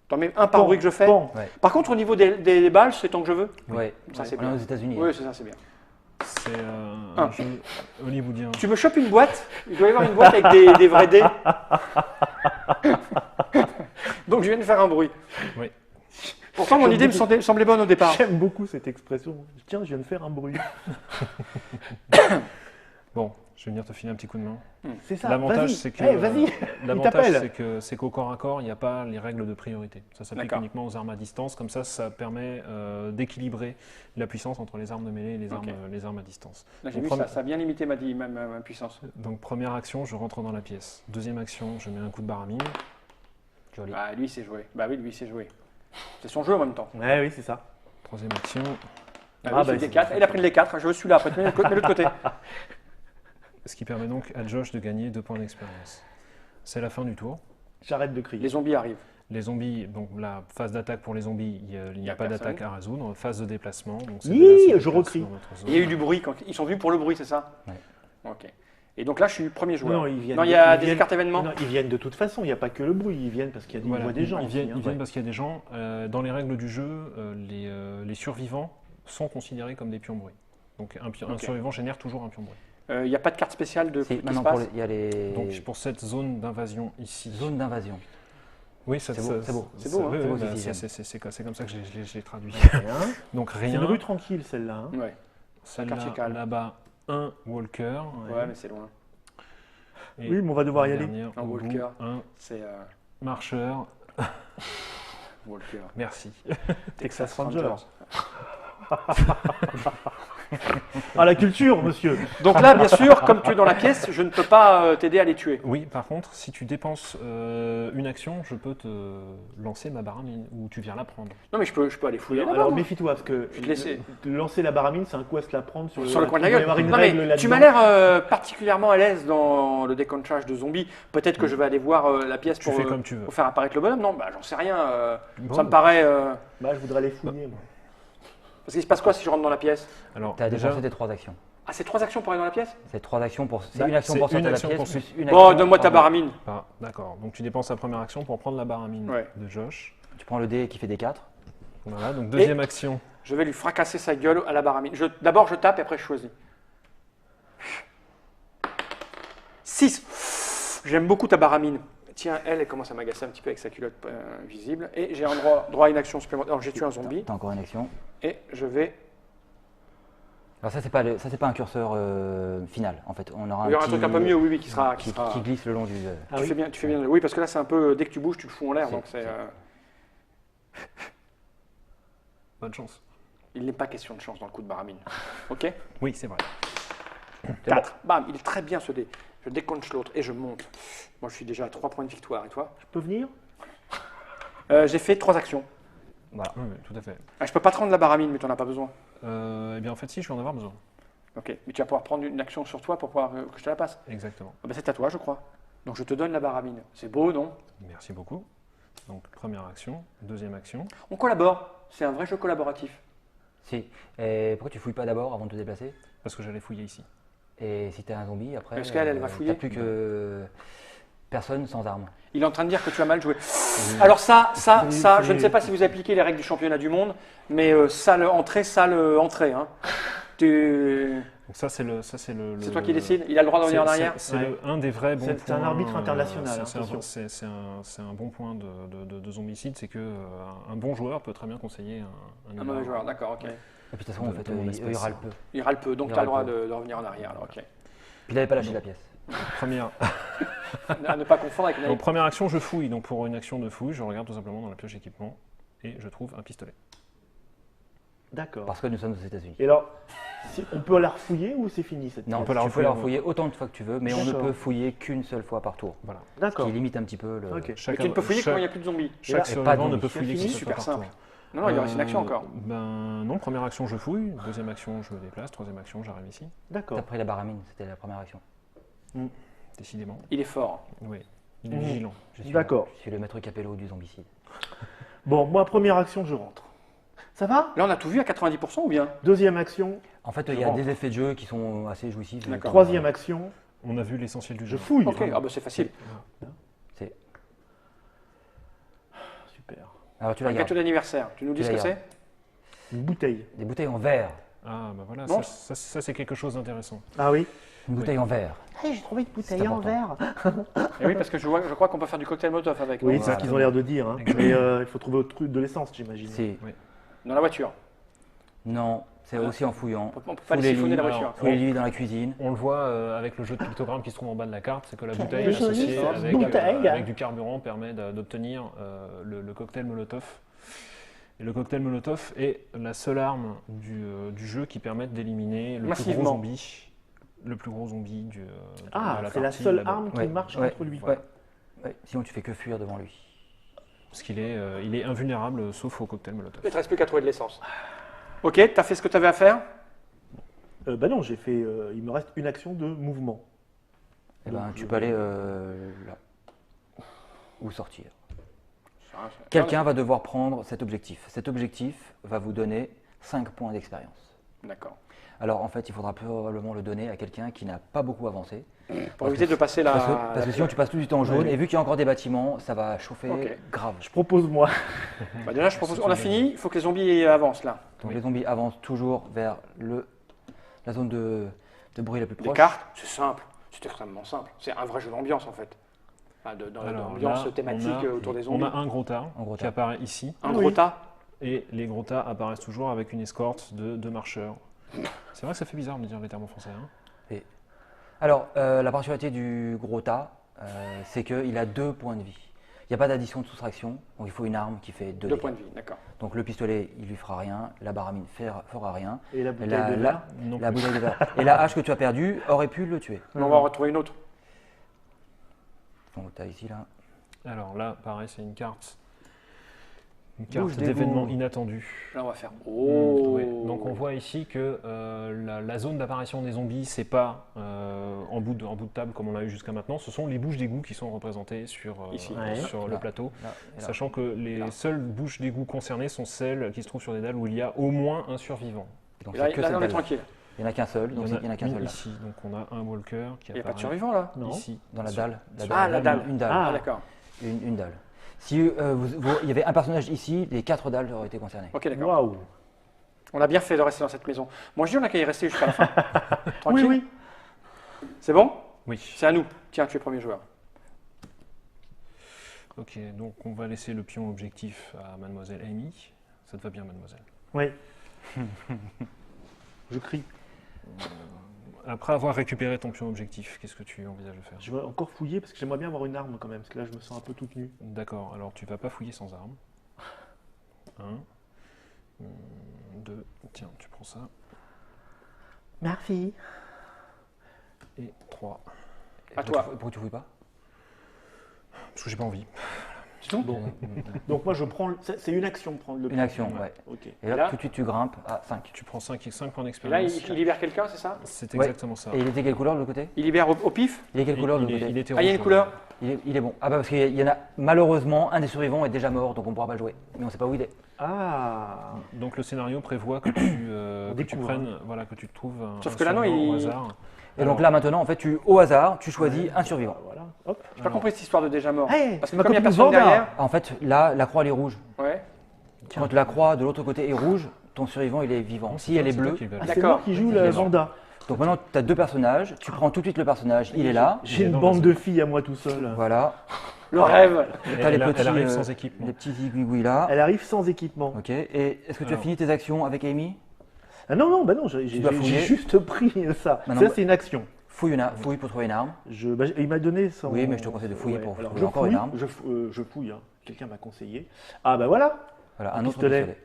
T'en mets un par bruit que je fais. Pan. Par contre, au niveau des balles, c'est tant que je veux. Ouais. Ça, c'est On est bien. aux États-Unis. Oui, c'est ça, c'est bien. C'est Un. un jeu hollywoodien. Tu me chopes une boîte. Il doit y avoir une boîte avec des vrais dés. Donc, je viens de faire un bruit. Oui. Pourtant, mon idée me semblait bonne au départ. J'aime beaucoup cette expression. Tiens, je viens de faire un bruit. Bon, Je vais venir te filer un petit coup de main. C'est ça. L'avantage, Vas-y. c'est que, Vas-y. l'avantage, t'appelle. c'est qu'au corps à corps, il n'y a pas les règles de priorité. Ça s'applique D'accord. uniquement aux armes à distance. Comme ça permet d'équilibrer la puissance entre les armes de mêlée et les armes à distance. Là, j'ai Donc, vu ça a bien limité ma puissance. Donc première action, je rentre dans la pièce. Deuxième action, je mets un coup de baramine. Joli. Ah, lui, c'est joué. Bah oui, lui, c'est joué. C'est son jeu en même temps. Ouais, oui, c'est ça. Troisième action, Ah, Ah, oui, bah, c'est c'est des 4. Il a pris les 4. Je suis là. Après, mets de l'autre côté. ce qui permet donc à Josh de gagner 2 points d'expérience. C'est la fin du tour. J'arrête de crier. Les zombies arrivent. Les zombies, donc la phase d'attaque pour les zombies, il n'y Y a a pas personne. d'attaque à résoudre. Phase de déplacement, donc Hi, là, se je déplace recrie. dans notre zone. Il y a eu du bruit quand ils sont venus pour le bruit, c'est ça? Ouais. Ok. Et donc là, je suis premier joueur. Non, ils viennent. Non, il y a ils des viennent- cartes événements. Non, ils viennent de toute façon. Il n'y a pas que le bruit. Ils viennent parce qu'il y a des, Voilà, ils voient des gens. Ils viennent, aussi, hein. ils viennent parce qu'il y a des gens. Dans les règles du jeu, les survivants sont considérés comme des pions bruit. Donc un Ok. survivant génère toujours un pion bruit. Il n'y a pas de carte spéciale de Si, qui se maintenant, passe. il y a les Donc pour cette zone d'invasion ici. zones d'invasion. Oui, C'est beau, c'est beau. C'est beau, hein. oui, C'est beau, oui, bah, ici, j'aime. c'est comme ça que je l'ai traduit. Rien. Donc C'est rien. une rue tranquille, celle-là. hein. Ouais. Celle-là, quartier calme. là-bas, un walker. Ouais, mais c'est loin. Et Oui, mais on va devoir y la aller. dernière, Un au bout, walker. un C'est marcheur. Walker. Merci. Texas Rangers. Ah, la culture, monsieur. Donc là, bien sûr, comme tu es dans la pièce, je ne peux pas t'aider à les tuer. Oui, par contre, si tu dépenses une action, je peux te lancer ma baramine ou tu viens la prendre. Non, mais je peux aller fouiller Alors, là-bas. moi. méfie-toi, parce que Je vais te laisser. lancer la baramine, c'est un coup à se la prendre sur Sur le coin de la il va y gueule. avoir une Non, règle mais là-dedans. tu m'as l'air particulièrement à l'aise dans le déconchage de zombies. Peut-être que je vais aller voir la pièce Tu pour, fais comme tu veux. pour faire apparaître le bonhomme. Non, bah j'en sais rien. Bon. Ça me paraît. Bah, je voudrais les fouiller, moi. Parce qu'il se passe quoi si je rentre dans la pièce? Alors, Tu as déjà, dépensé tes 3 actions. Ah, c'est 3 actions pour aller dans la pièce? C'est 3 actions pour. C'est Bah, une action c'est pour sortir une de la action pièce pour plus une Bon, action. donne-moi ta pour- baramine. ah, d'accord. Donc tu dépenses la première action pour prendre la baramine Ouais. de Josh. Tu prends le dé qui fait des 4. Voilà, donc deuxième action. Je vais lui fracasser sa gueule à la baramine. D'abord, je tape et après, je choisis. 6. J'aime beaucoup ta baramine. Tiens, elle commence à m'agacer un petit peu avec sa culotte visible. Et j'ai un droit à une action supplémentaire. Alors, j'ai tué un zombie. Tu as encore une action. Et je vais. Alors ça, c'est pas un curseur final, en fait. On aura Il y aura un petit- truc un peu mieux, oui, qui sera. qui glisse le long du. Ah tu oui. fais bien, tu fais bien. Oui, parce que là, c'est un peu. Dès que tu bouges, tu le fous en l'air. Si, Donc, c'est. si. Bonne chance. Il n'est pas question de chance dans le coup de baramine. Ok? Oui, c'est vrai. 4. Bam, il est très bien ce dé. Je déconche l'autre et je monte. Moi, je suis déjà à 3 points de victoire. Et toi? Je peux venir? J'ai fait 3 actions. Voilà. Oui, oui, tout à fait. Ah, je peux pas te rendre la baramine, mais tu n'en as pas besoin. Eh bien, en fait, si, je vais en avoir besoin. Ok, mais tu vas pouvoir prendre une action sur toi pour pouvoir que je te la passe. Exactement. Ah ben, c'est à toi, je crois. Donc je te donne la baramine. C'est beau, non? Merci beaucoup. Donc, première action, deuxième action. On collabore. C'est un vrai jeu collaboratif. Si. Et pourquoi tu fouilles pas d'abord avant de te déplacer? Parce que j'allais fouiller ici. Et si t'es un zombie, après. Est-ce qu'elle, elle va fouiller? T'as plus que personne sans arme. Il est en train de dire que tu as mal joué. Alors ça, c'est- je ne sais pas si vous appliquez les règles du championnat du monde, mais salle entrée, hein. Donc ça, c'est le. C'est toi qui décides. Il a le droit de revenir en arrière. C'est Ouais. un des vrais bons points. C'est un arbitre international, c'est attention. c'est un bon point de zombicide, c'est que un bon joueur peut très bien conseiller un Un mauvais joueur, d'accord, ok. Et puis de toute façon, en De- fait, de mon il espèce. râle peu. Il râle peu, donc Il tu as le droit râle peu. de revenir en arrière. Alors, ok. Puis il n'avait pas lâché la pièce. Première, À ne pas confondre avec une donc, première action, je fouille. Donc pour une action de fouille, je regarde tout simplement dans la pioche équipement et je trouve un pistolet. D'accord. Parce que nous sommes aux États-Unis. Et alors, on peut la refouiller ou c'est fini cette Non, pièce peut la tu peux la refouiller, refouiller autant de fois que tu veux, mais on ne D'accord. peut fouiller qu'une seule fois par tour. Voilà. Ce D'accord. qui limite un petit peu le. Ok. Mais tu ne peux fouiller quand il n'y a plus de zombies. Chaque là- et pas survivant de ne peut zombies. fouiller C'est qu'une fini, seule fois super par tour. Non, non, il reste une action encore. Ben non, première action, je fouille. Deuxième action, je me déplace. Troisième action, j'arrive ici. D'accord. T'as pris la baramine, c'était la première action. Décidément. Il est fort. Oui. Il est Mhm. vigilant. D'accord. Je suis le maître Capello du zombicide. Bon, moi, première action, je rentre. Ça va? Là, on a tout vu à 90% ou bien? Deuxième action, En fait, il y Je a rentre. des effets de jeu qui sont assez jouissifs. D'accord. troisième action, On a vu l'essentiel du je jeu. fouille. Ok, ah bah c'est facile. C'est- Super. Alors tu Un la gâteau regardes. d'anniversaire. Tu nous dis Tu ce que la c'est? Une bouteille. Des bouteilles en verre. Ah, bah voilà, Bon. ça, c'est quelque chose d'intéressant. Ah oui? Une bouteille en verre. Hey, j'ai trouvé une C'est bouteille en important. verre. Et oui, parce que je crois qu'on peut faire du cocktail Molotov avec. Oui, non c'est ce qu'ils ont l'air de dire. Hein. Exactement. Mais il faut trouver autre truc de l'essence, j'imagine. C'est Dans la voiture. non, C'est aussi en fouillant. On peut pas Sous les les siphonner lits, la voiture. Sous les lits, dans la cuisine. On le voit avec le jeu de pictogramme qui se trouve en bas de la carte, c'est que la bouteille Le joli, associée ça. avec, Bouteille. avec du carburant permet d'obtenir le cocktail Molotov. Et le cocktail Molotov est la seule arme du jeu qui permet d'éliminer le plus gros Massivement. zombie. Le plus gros zombie de Ah, la c'est la partie, seule là-bas. arme qui Ouais, marche ouais, contre lui. ouais. Ouais, sinon, tu fais que fuir devant lui. Parce qu'il est, il est invulnérable sauf au cocktail Molotov. Il ne te reste plus qu'à trouver de l'essence. Ok, tu as fait ce que tu avais à faire. Bah non, j'ai fait. Il me reste une action de mouvement. Eh ben, Donc, tu je- peux aller là. Ou sortir. Quelqu'un va devoir prendre cet objectif. Cet objectif va vous donner 5 points d'expérience. D'accord. Alors en fait, il faudra probablement le donner à quelqu'un qui n'a pas beaucoup avancé. Pour éviter de passer la. Parce que sinon tu passes tout du temps en jaune, Ouais. et vu qu'il y a encore des bâtiments, ça va chauffer Ok. grave. Je propose moi. Bah, déjà, je propose. On a fini. Il faut que les zombies avancent là. Donc les zombies avancent toujours vers la zone de bruit la plus Les proche. cartes, c'est simple. C'est extrêmement simple. C'est un vrai jeu d'ambiance en fait. Enfin, dans Alors, l'ambiance là, thématique autour des on zombies. a un gros tas Un gros qui tas. apparaît ici. Un Oui. gros tas. Et les gros tas apparaissent toujours avec une escorte de 2 marcheurs. C'est vrai que ça fait bizarre de dire les termes en français. Hein. Alors la particularité du gros tas, c'est qu'il a 2 points de vie. Il n'y a pas d'addition de soustraction, donc il faut une arme qui fait 2 Deux points de vie, d'accord. Donc le pistolet, il lui fera rien, la baramine fera rien. Et la bouteille La- de la- verre. Non La plus. bouteille de verre. Et la hache que tu as perdue aurait pu le tuer. On va en retrouver une autre. Donc tu as ici là. Alors là, pareil, c'est une carte Bouche carte d'égout. d'événements inattendus. Là, on va faire. Oh. Ouais. Donc on voit ici que la zone d'apparition des zombies, c'est pas en bout de table comme on l'a eu jusqu'à maintenant, ce sont les bouches d'égout qui sont représentées sur, Ici. Ouais. sur le Là. plateau, Là, et là. sachant que les Là. seules bouches d'égout concernées sont celles qui se trouvent sur des dalles où il y a au moins un survivant. Donc Et là, c'est que là, cette on est dalle. tranquille. Il n'y en a qu'un seul, donc il n'y en a qu'un une seul là. ici, donc on a un walker qui Il n'y a pas de apparaît survivant là. Non. ici. Dans la Sur- dalle. Ah, la dalle. Une dalle. Ah. Ah, d'accord. Une dalle. Si il y avait un personnage ici, les 4 dalles auraient été concernées. Ok, d'accord. Waouh. On a bien fait de rester dans cette maison. Moi, je dis, on a qu'à y rester jusqu'à la fin. Oui, Tranquille. oui. C'est bon? Oui. C'est à nous. Tiens, tu es premier joueur. Ok, donc on va laisser le pion objectif à mademoiselle Amy. Ça te va bien, mademoiselle? Oui. Je crie. Après avoir récupéré ton pion objectif, qu'est-ce que tu envisages de faire? Je vais encore fouiller parce que j'aimerais bien avoir une arme quand même, parce que là je me sens un peu toute nue. D'accord, alors tu vas pas fouiller sans arme. 1, 2, tiens, tu prends ça. Merci. Et 3. À toi. Pourquoi tu fouilles pas? Parce que j'ai pas envie. C'est tout? Bon. Donc moi je prends. C'est une action de prendre le. Une action, ouais. Ok. Et là, là tout de suite, tu grimpes à 5. Tu prends 5 points Et là, d'expérience. il libère quelqu'un, c'est ça? C'est Ouais. exactement ça. Et il était quelle couleur de l'autre côté? Il libère au pif? Il est quelle couleur de l'autre il côté? était Ah, il y a une rouge, couleur? Il est bon. Ah bah parce qu'il y en a malheureusement un des survivants est déjà mort, donc on pourra pas le jouer. Mais on sait pas où il est. Ah. Donc le scénario prévoit que On que tu découvre, prennes, voilà, que tu trouves un, Sauf un que là, non, survivant au il- hasard. Et Alors, donc là maintenant, en fait, au hasard, tu choisis un survivant. Bah, voilà. Hop. J'ai pas compris cette histoire de déjà mort. Hey, Parce que ma comme il n'y a copine personne Vanda. derrière. Ah, en fait, là, la croix elle est rouge. Ouais. Quand la croix de l'autre côté est rouge, ton survivant il est vivant. non, Si c'est elle est toi bleue, qui le Ah, valides. c'est D'accord. moi qui joue Il la est mort. Vanda. donc maintenant tu as 2 personnages, tu prends tout de suite le personnage, il est là. J'ai une dans bande la de filles à moi tout seul. Voilà. Le rêve. T'as les Elle petits, arrive sans équipement. les petits zigouigouis là. Elle arrive sans équipement. Ok. Et est-ce que tu as Alors. fini tes actions avec Amy? Ah non, non, bah non, j'ai dois fouiller. juste pris ça. Bah non, Ça, bah- c'est une action. Fouille pour trouver une arme. Il m'a donné son. Oui, mais je te conseille de fouiller pour alors, trouver je encore fouille, une arme. Je fouille, hein. Quelqu'un m'a conseillé. Ah bah voilà. Voilà, Un un autre pistolet. pistolet.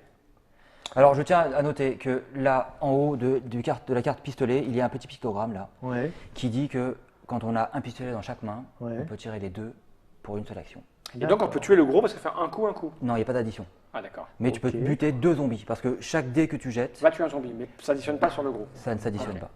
Alors je tiens à noter que là, en haut de la carte pistolet, il y a un petit pictogramme là Ouais. qui dit que quand on a un pistolet dans chaque main, Ouais. on peut tirer les 2 pour une seule action. Et donc, on peut tuer le gros parce que ça fait un coup, un coup. Non, il n'y a pas d'addition. Ah, d'accord. Mais tu peux Ok. buter 2 zombies parce que chaque dé que tu jettes, Va tuer un zombie, mais ça additionne pas sur le gros. ça ne s'additionne Ok. pas.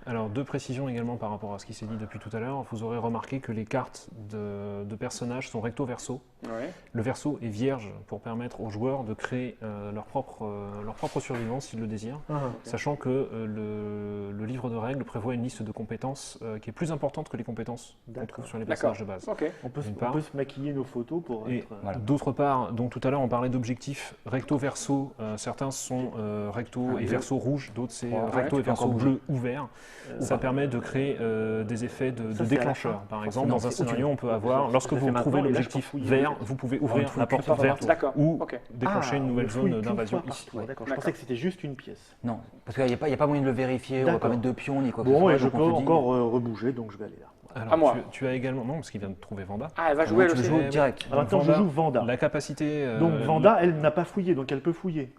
Alors, 2 précisions également par rapport à ce qui s'est dit depuis tout à l'heure. Vous aurez remarqué que les cartes de personnages sont recto-verso. Ouais. Le verso est vierge pour permettre aux joueurs de créer leur propre survivant s'ils le désirent. Ah, Sachant que le livre de règles prévoit une liste de compétences qui est plus importante que les compétences qu'on D'accord. trouve sur les D'accord. personnages de base. Ok. on, peut, D'une on part. peut se maquiller nos photos pour Et être. Voilà. d'autre part, donc tout à l'heure on parlait d'objectifs recto-verso. Certains sont recto et deux. verso rouge, d'autres c'est Trois. recto Ouais, et verso encore bleu ou vert. Ça permet de créer des effets de Ça, c'est à la déclencheur. fin. Par exemple, Non, dans un c'est au-dessus. scénario, on peut Ça, avoir, ça lorsque fait vous maintenant, trouvez et là, je l'objectif peux fouiller vert, dessus. vous pouvez ouvrir fouille la qu'une porte fois par verte D'accord. ou Ok. déclencher une nouvelle on fouille zone qu'une d'invasion fois par ici. tour, Ouais. D'accord, je D'accord. pensais que c'était juste une pièce. Non, parce qu'il n'y a pas moyen de le vérifier, on va pas D'accord. mettre de pion ni quoi que ce Bon, soit. et je donc peux on se dit- encore rebouger, donc je vais aller là. Alors, À moi. tu as également, non, parce qu'il vient de trouver Vanda. Ah, elle va Ah jouer non, elle tu aussi. joues oui. direct. Ah, maintenant, je Vanda, joue Vanda. La capacité. Donc Vanda, elle n'a pas fouillé, donc elle peut fouiller.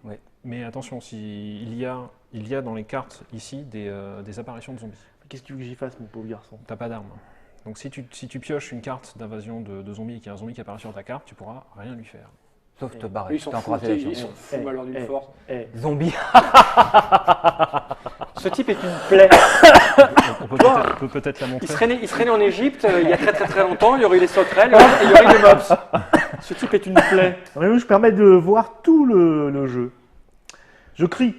Mais attention, il y a dans les cartes ici des apparitions de zombies. Qu'est-ce que tu veux que j'y fasse, mon pauvre garçon? T'as pas d'arme. Donc si tu pioches une carte d'invasion de zombies et qu'il y a un zombie qui apparaît sur ta carte, tu pourras rien lui faire. Sauf te barrer. Ils sont T'as encore fous, assez d'action. ils sont fous malheur d'une force. Zombie. Ce type est une plaie. On peut peut-être la montrer. Il serait né en Égypte il y a très très très longtemps, il y aurait eu les sauterelles et il y aurait eu les mobs. Ce type est une plaie. Mais je permets de voir tout le jeu. Je crie.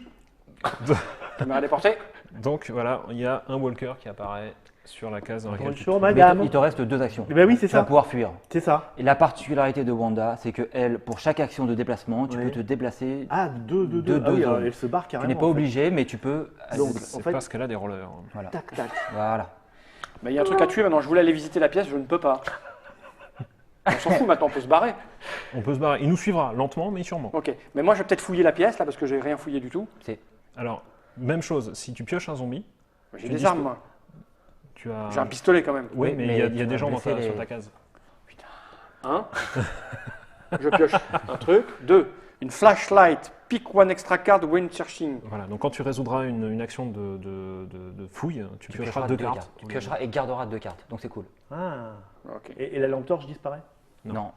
Caméra déportée. Donc voilà, il y a un walker qui apparaît sur la case dans laquelle tu Bonjour, te trouves. madame. Il te reste 2 actions. Eh ben oui, c'est Tu vas ça. pouvoir fuir. C'est ça. Et la particularité de Wanda, c'est que elle, pour chaque action de déplacement, tu Oui. peux te déplacer. Ah, deux. Deux Ah oui, alors zones. elle se barre Tu carrément. n'es pas en fait. obligé, mais tu peux. Donc, C'est en fait- parce qu'elle a des rollers. Voilà. Tac, tac. Voilà. Mais il y a un truc à tuer maintenant, je voulais aller visiter la pièce, je ne peux pas. On s'en fout maintenant, on peut se barrer. On peut se barrer. Il nous suivra lentement, mais sûrement. Ok, mais moi je vais peut-être fouiller la pièce là parce que j'ai rien fouillé du tout. Alors, même chose, si tu pioches un zombie, J'ai Tu des dis armes que- moi. tu as. J'ai un pistolet quand même. Oui, Oui, mais mais il y a tu des vas gens blesser sur les- ta case. Hein. Je pioche un truc. 2. Une flashlight. Pick one extra card when searching. Voilà, donc quand tu résoudras une action de fouille, tu piocheras deux cartes. Tu piocheras et garderas 2 cartes. Donc c'est cool. Ah. Ok. Et la lampe torche disparaît? Non. Non.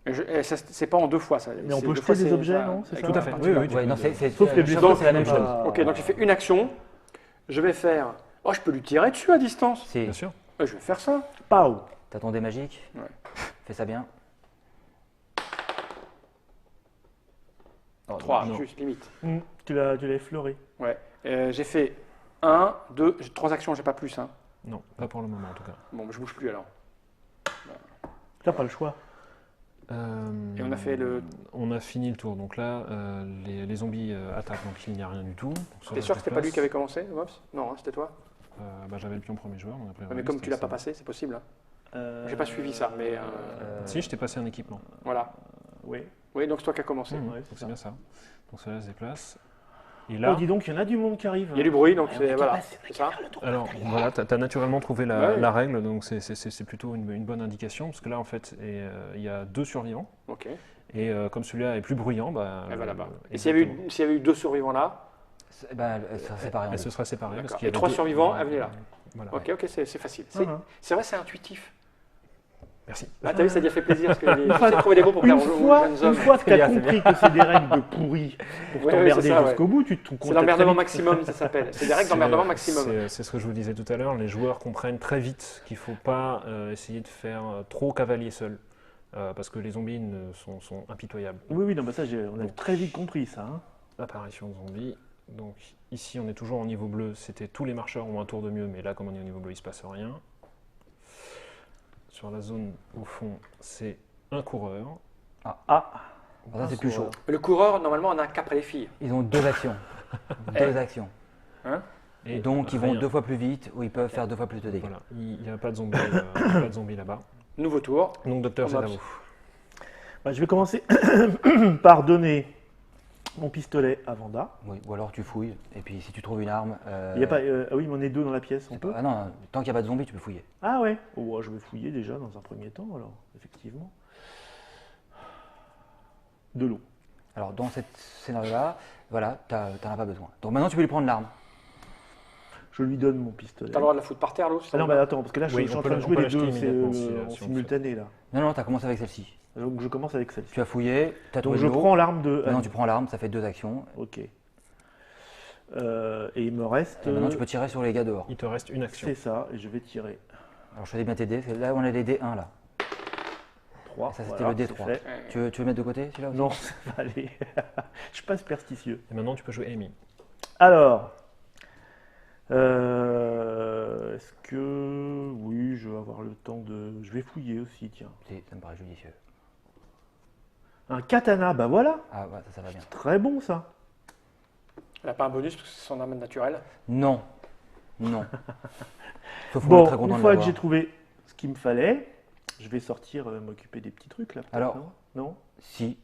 Et c'est pas en 2 fois ça. Mais on C'est peut deux jeter fois, des c'est objets, ça, non, c'est avec ça Tout à un fait. particulier. Oui, tu Ouais, peux non, le- c'est les je blessures, pense que c'est la même c'est chose. pas- Ok, donc j'ai fait une action. Je vais faire. Oh, je peux lui tirer dessus à distance. C'est. Bien sûr. Je vais faire ça. Pau. T'as ton dé magique. Ouais. Fais ça bien. Oh, 3, non. juste limite. Tu l'as effleuré. Ouais. J'ai fait 1, 2, 3 actions, j'ai pas plus. Hein. Non, pas pour le moment en tout cas. Bon, je bouge plus alors. T'as pas le choix. Et on a fait le. On a fini le tour. Donc là, les zombies attaquent, donc il n'y a rien du tout. Donc, ça, T'es je sûr que c'était pas lui déplace. qui avait commencé, Mops? Non, hein, c'était toi. J'avais le pion premier joueur. Donc a priori, Mais comme c'était tu l'as pas ça. passé, c'est possible. Hein. J'ai pas suivi ça, mais, Si, je t'ai passé un équipement. Voilà. Oui. Oui, donc c'est toi qui as commencé. Mmh, ouais, donc c'est c'est ça. bien ça. Donc ça se déplace. Et Oh, là, dis donc, il y en a du monde qui arrive. Il y a du bruit, donc Ouais, on c'est est voilà, capable, c'est ça. alors voilà, tu as naturellement trouvé Ouais. la règle, donc c'est plutôt une bonne indication, parce que là en fait, il y a 2 survivants, Ok. et comme celui-là est plus bruyant, bah, Elle va là-bas. Et exactement. s'il y avait eu 2 survivants là, Bah, ça c'est pareil. Elle se sera séparée. D'accord. Parce qu'il y Et avait 3 deux- survivants, elle venait là. Voilà. Ok, c'est facile. Uh-huh. C'est vrai, c'est intuitif. Merci. Là, t'as vu, ça lui a fait plaisir parce que j'essaie de trouver des mots pour plaire Une aux fois, jeunes une hommes. fois que tu C'est as bien, compris que c'est des règles de pourri pour Ouais, t'emmerder c'est ça, jusqu'au bout, tu te comptes C'est l'emmerdement très vite. maximum, ça s'appelle. C'est des règles d'emmerdement maximum. C'est ce que je vous disais tout à l'heure, les joueurs comprennent très vite qu'il ne faut pas essayer de faire trop cavalier seul, parce que les zombies sont impitoyables. Oui, oui, non, bah ça, on a très vite compris ça. Hein. Apparition de zombies. Donc ici on est toujours en niveau bleu, c'était tous les marcheurs ont un tour de mieux, mais là comme on est au niveau bleu il ne se passe rien. Sur la zone au fond c'est un coureur. Ah, Ça c'est plus chaud. Le coureur, normalement, on a qu'après les filles. Ils ont 2 actions. 2 actions. Et Donc ils vont rien. 2 fois plus vite ou ils peuvent faire 2 fois plus de dégâts. Voilà, il n'y a pas de zombies, pas de zombies là-bas. Nouveau tour. Donc docteur c'est à Mops. vous. bah, je vais commencer par donner mon pistolet à Vanda. Oui, ou alors tu fouilles et puis si tu trouves une arme. Il y a pas, ah oui, mais on est 2 dans la pièce, on peut. Ah non, tant qu'il n'y a pas de zombies, tu peux fouiller. Ah ouais. Oh, je vais fouiller déjà dans un premier temps, alors, effectivement. De l'eau. Alors dans ce scénario-là, voilà, t'en as pas besoin. Donc maintenant tu peux lui prendre l'arme. Je lui donne mon pistolet. T'as le droit de la foutre par terre, l'autre? Ah non, mais attends, parce que là, je Oui, suis en on peut train de la- jouer on peut les deux, l'acheter c'est immédiatement si, en si on le simultané, là. Non, non, t'as commencé avec celle-ci. Donc je commence avec celle-ci. Tu as fouillé, t'as Donc trouvé je de l'eau. prends l'arme de... Maintenant tu prends l'arme, ça fait 2 actions. Ok. Et il me reste... Et maintenant tu peux tirer sur les gars dehors. Il te reste une action. C'est ça, et je vais tirer Alors choisis bien tes dés, parce que là on a les D1 là. 3. Ça, c'était le D3. Ouais. Tu veux le mettre de côté celui-là aussi Non, ça va aller. Je suis pas superstitieux. Et maintenant tu peux jouer Amy. Alors, est-ce que... Oui, je vais avoir le temps de... Je vais fouiller aussi, tiens. Ça me paraît judicieux. Un katana, bah voilà. Ah ouais, ça va bien. Très bon, ça. Elle n'a pas un bonus parce que c'est son arme naturelle. Non. Non. Sauf qu'on est Bon, très content une de fois que l'avoir. j'ai trouvé ce qu'il me fallait, je vais sortir m'occuper des petits trucs là. peut-être, Alors- non. Non. Si.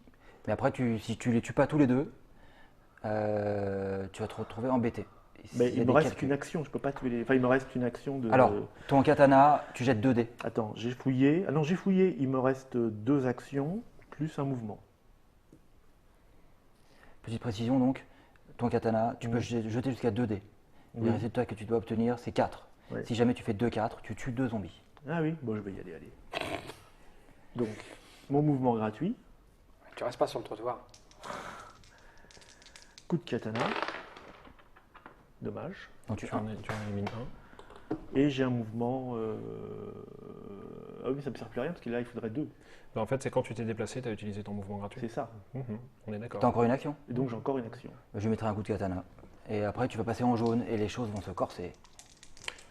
Mais après, si tu les tues pas tous les deux, tu vas te retrouver embêté. Mais Il y a il me des reste calculs. qu'une action, je peux pas tuer les. Enfin, il me reste une action de. Alors, ton katana, tu jettes 2 dés. Attends, j'ai fouillé. Ah non, j'ai fouillé. Il me reste 2 actions plus un mouvement. Petite précision donc, ton katana, tu peux Mhm. jeter jusqu'à 2 dés. Oui. Le résultat que tu dois obtenir, c'est 4. Ouais. Si jamais tu fais 2-4, tu tues 2 zombies. Ah oui, bon, je vais y aller, allez. Donc, mon mouvement gratuit, Tu restes pas sur le trottoir. coup de katana. Dommage. Donc tu Tu en élimines un. Et j'ai un mouvement. Ah oui, ça me sert plus à rien parce que là, il faudrait 2. Bah, en fait, c'est quand tu t'es déplacé, tu as utilisé ton mouvement gratuit. C'est ça. Mhm, on est d'accord. as encore une action. Et donc, j'ai encore une action. Je mettrai un coup de katana. Et après, tu vas passer en jaune et les choses vont se corser.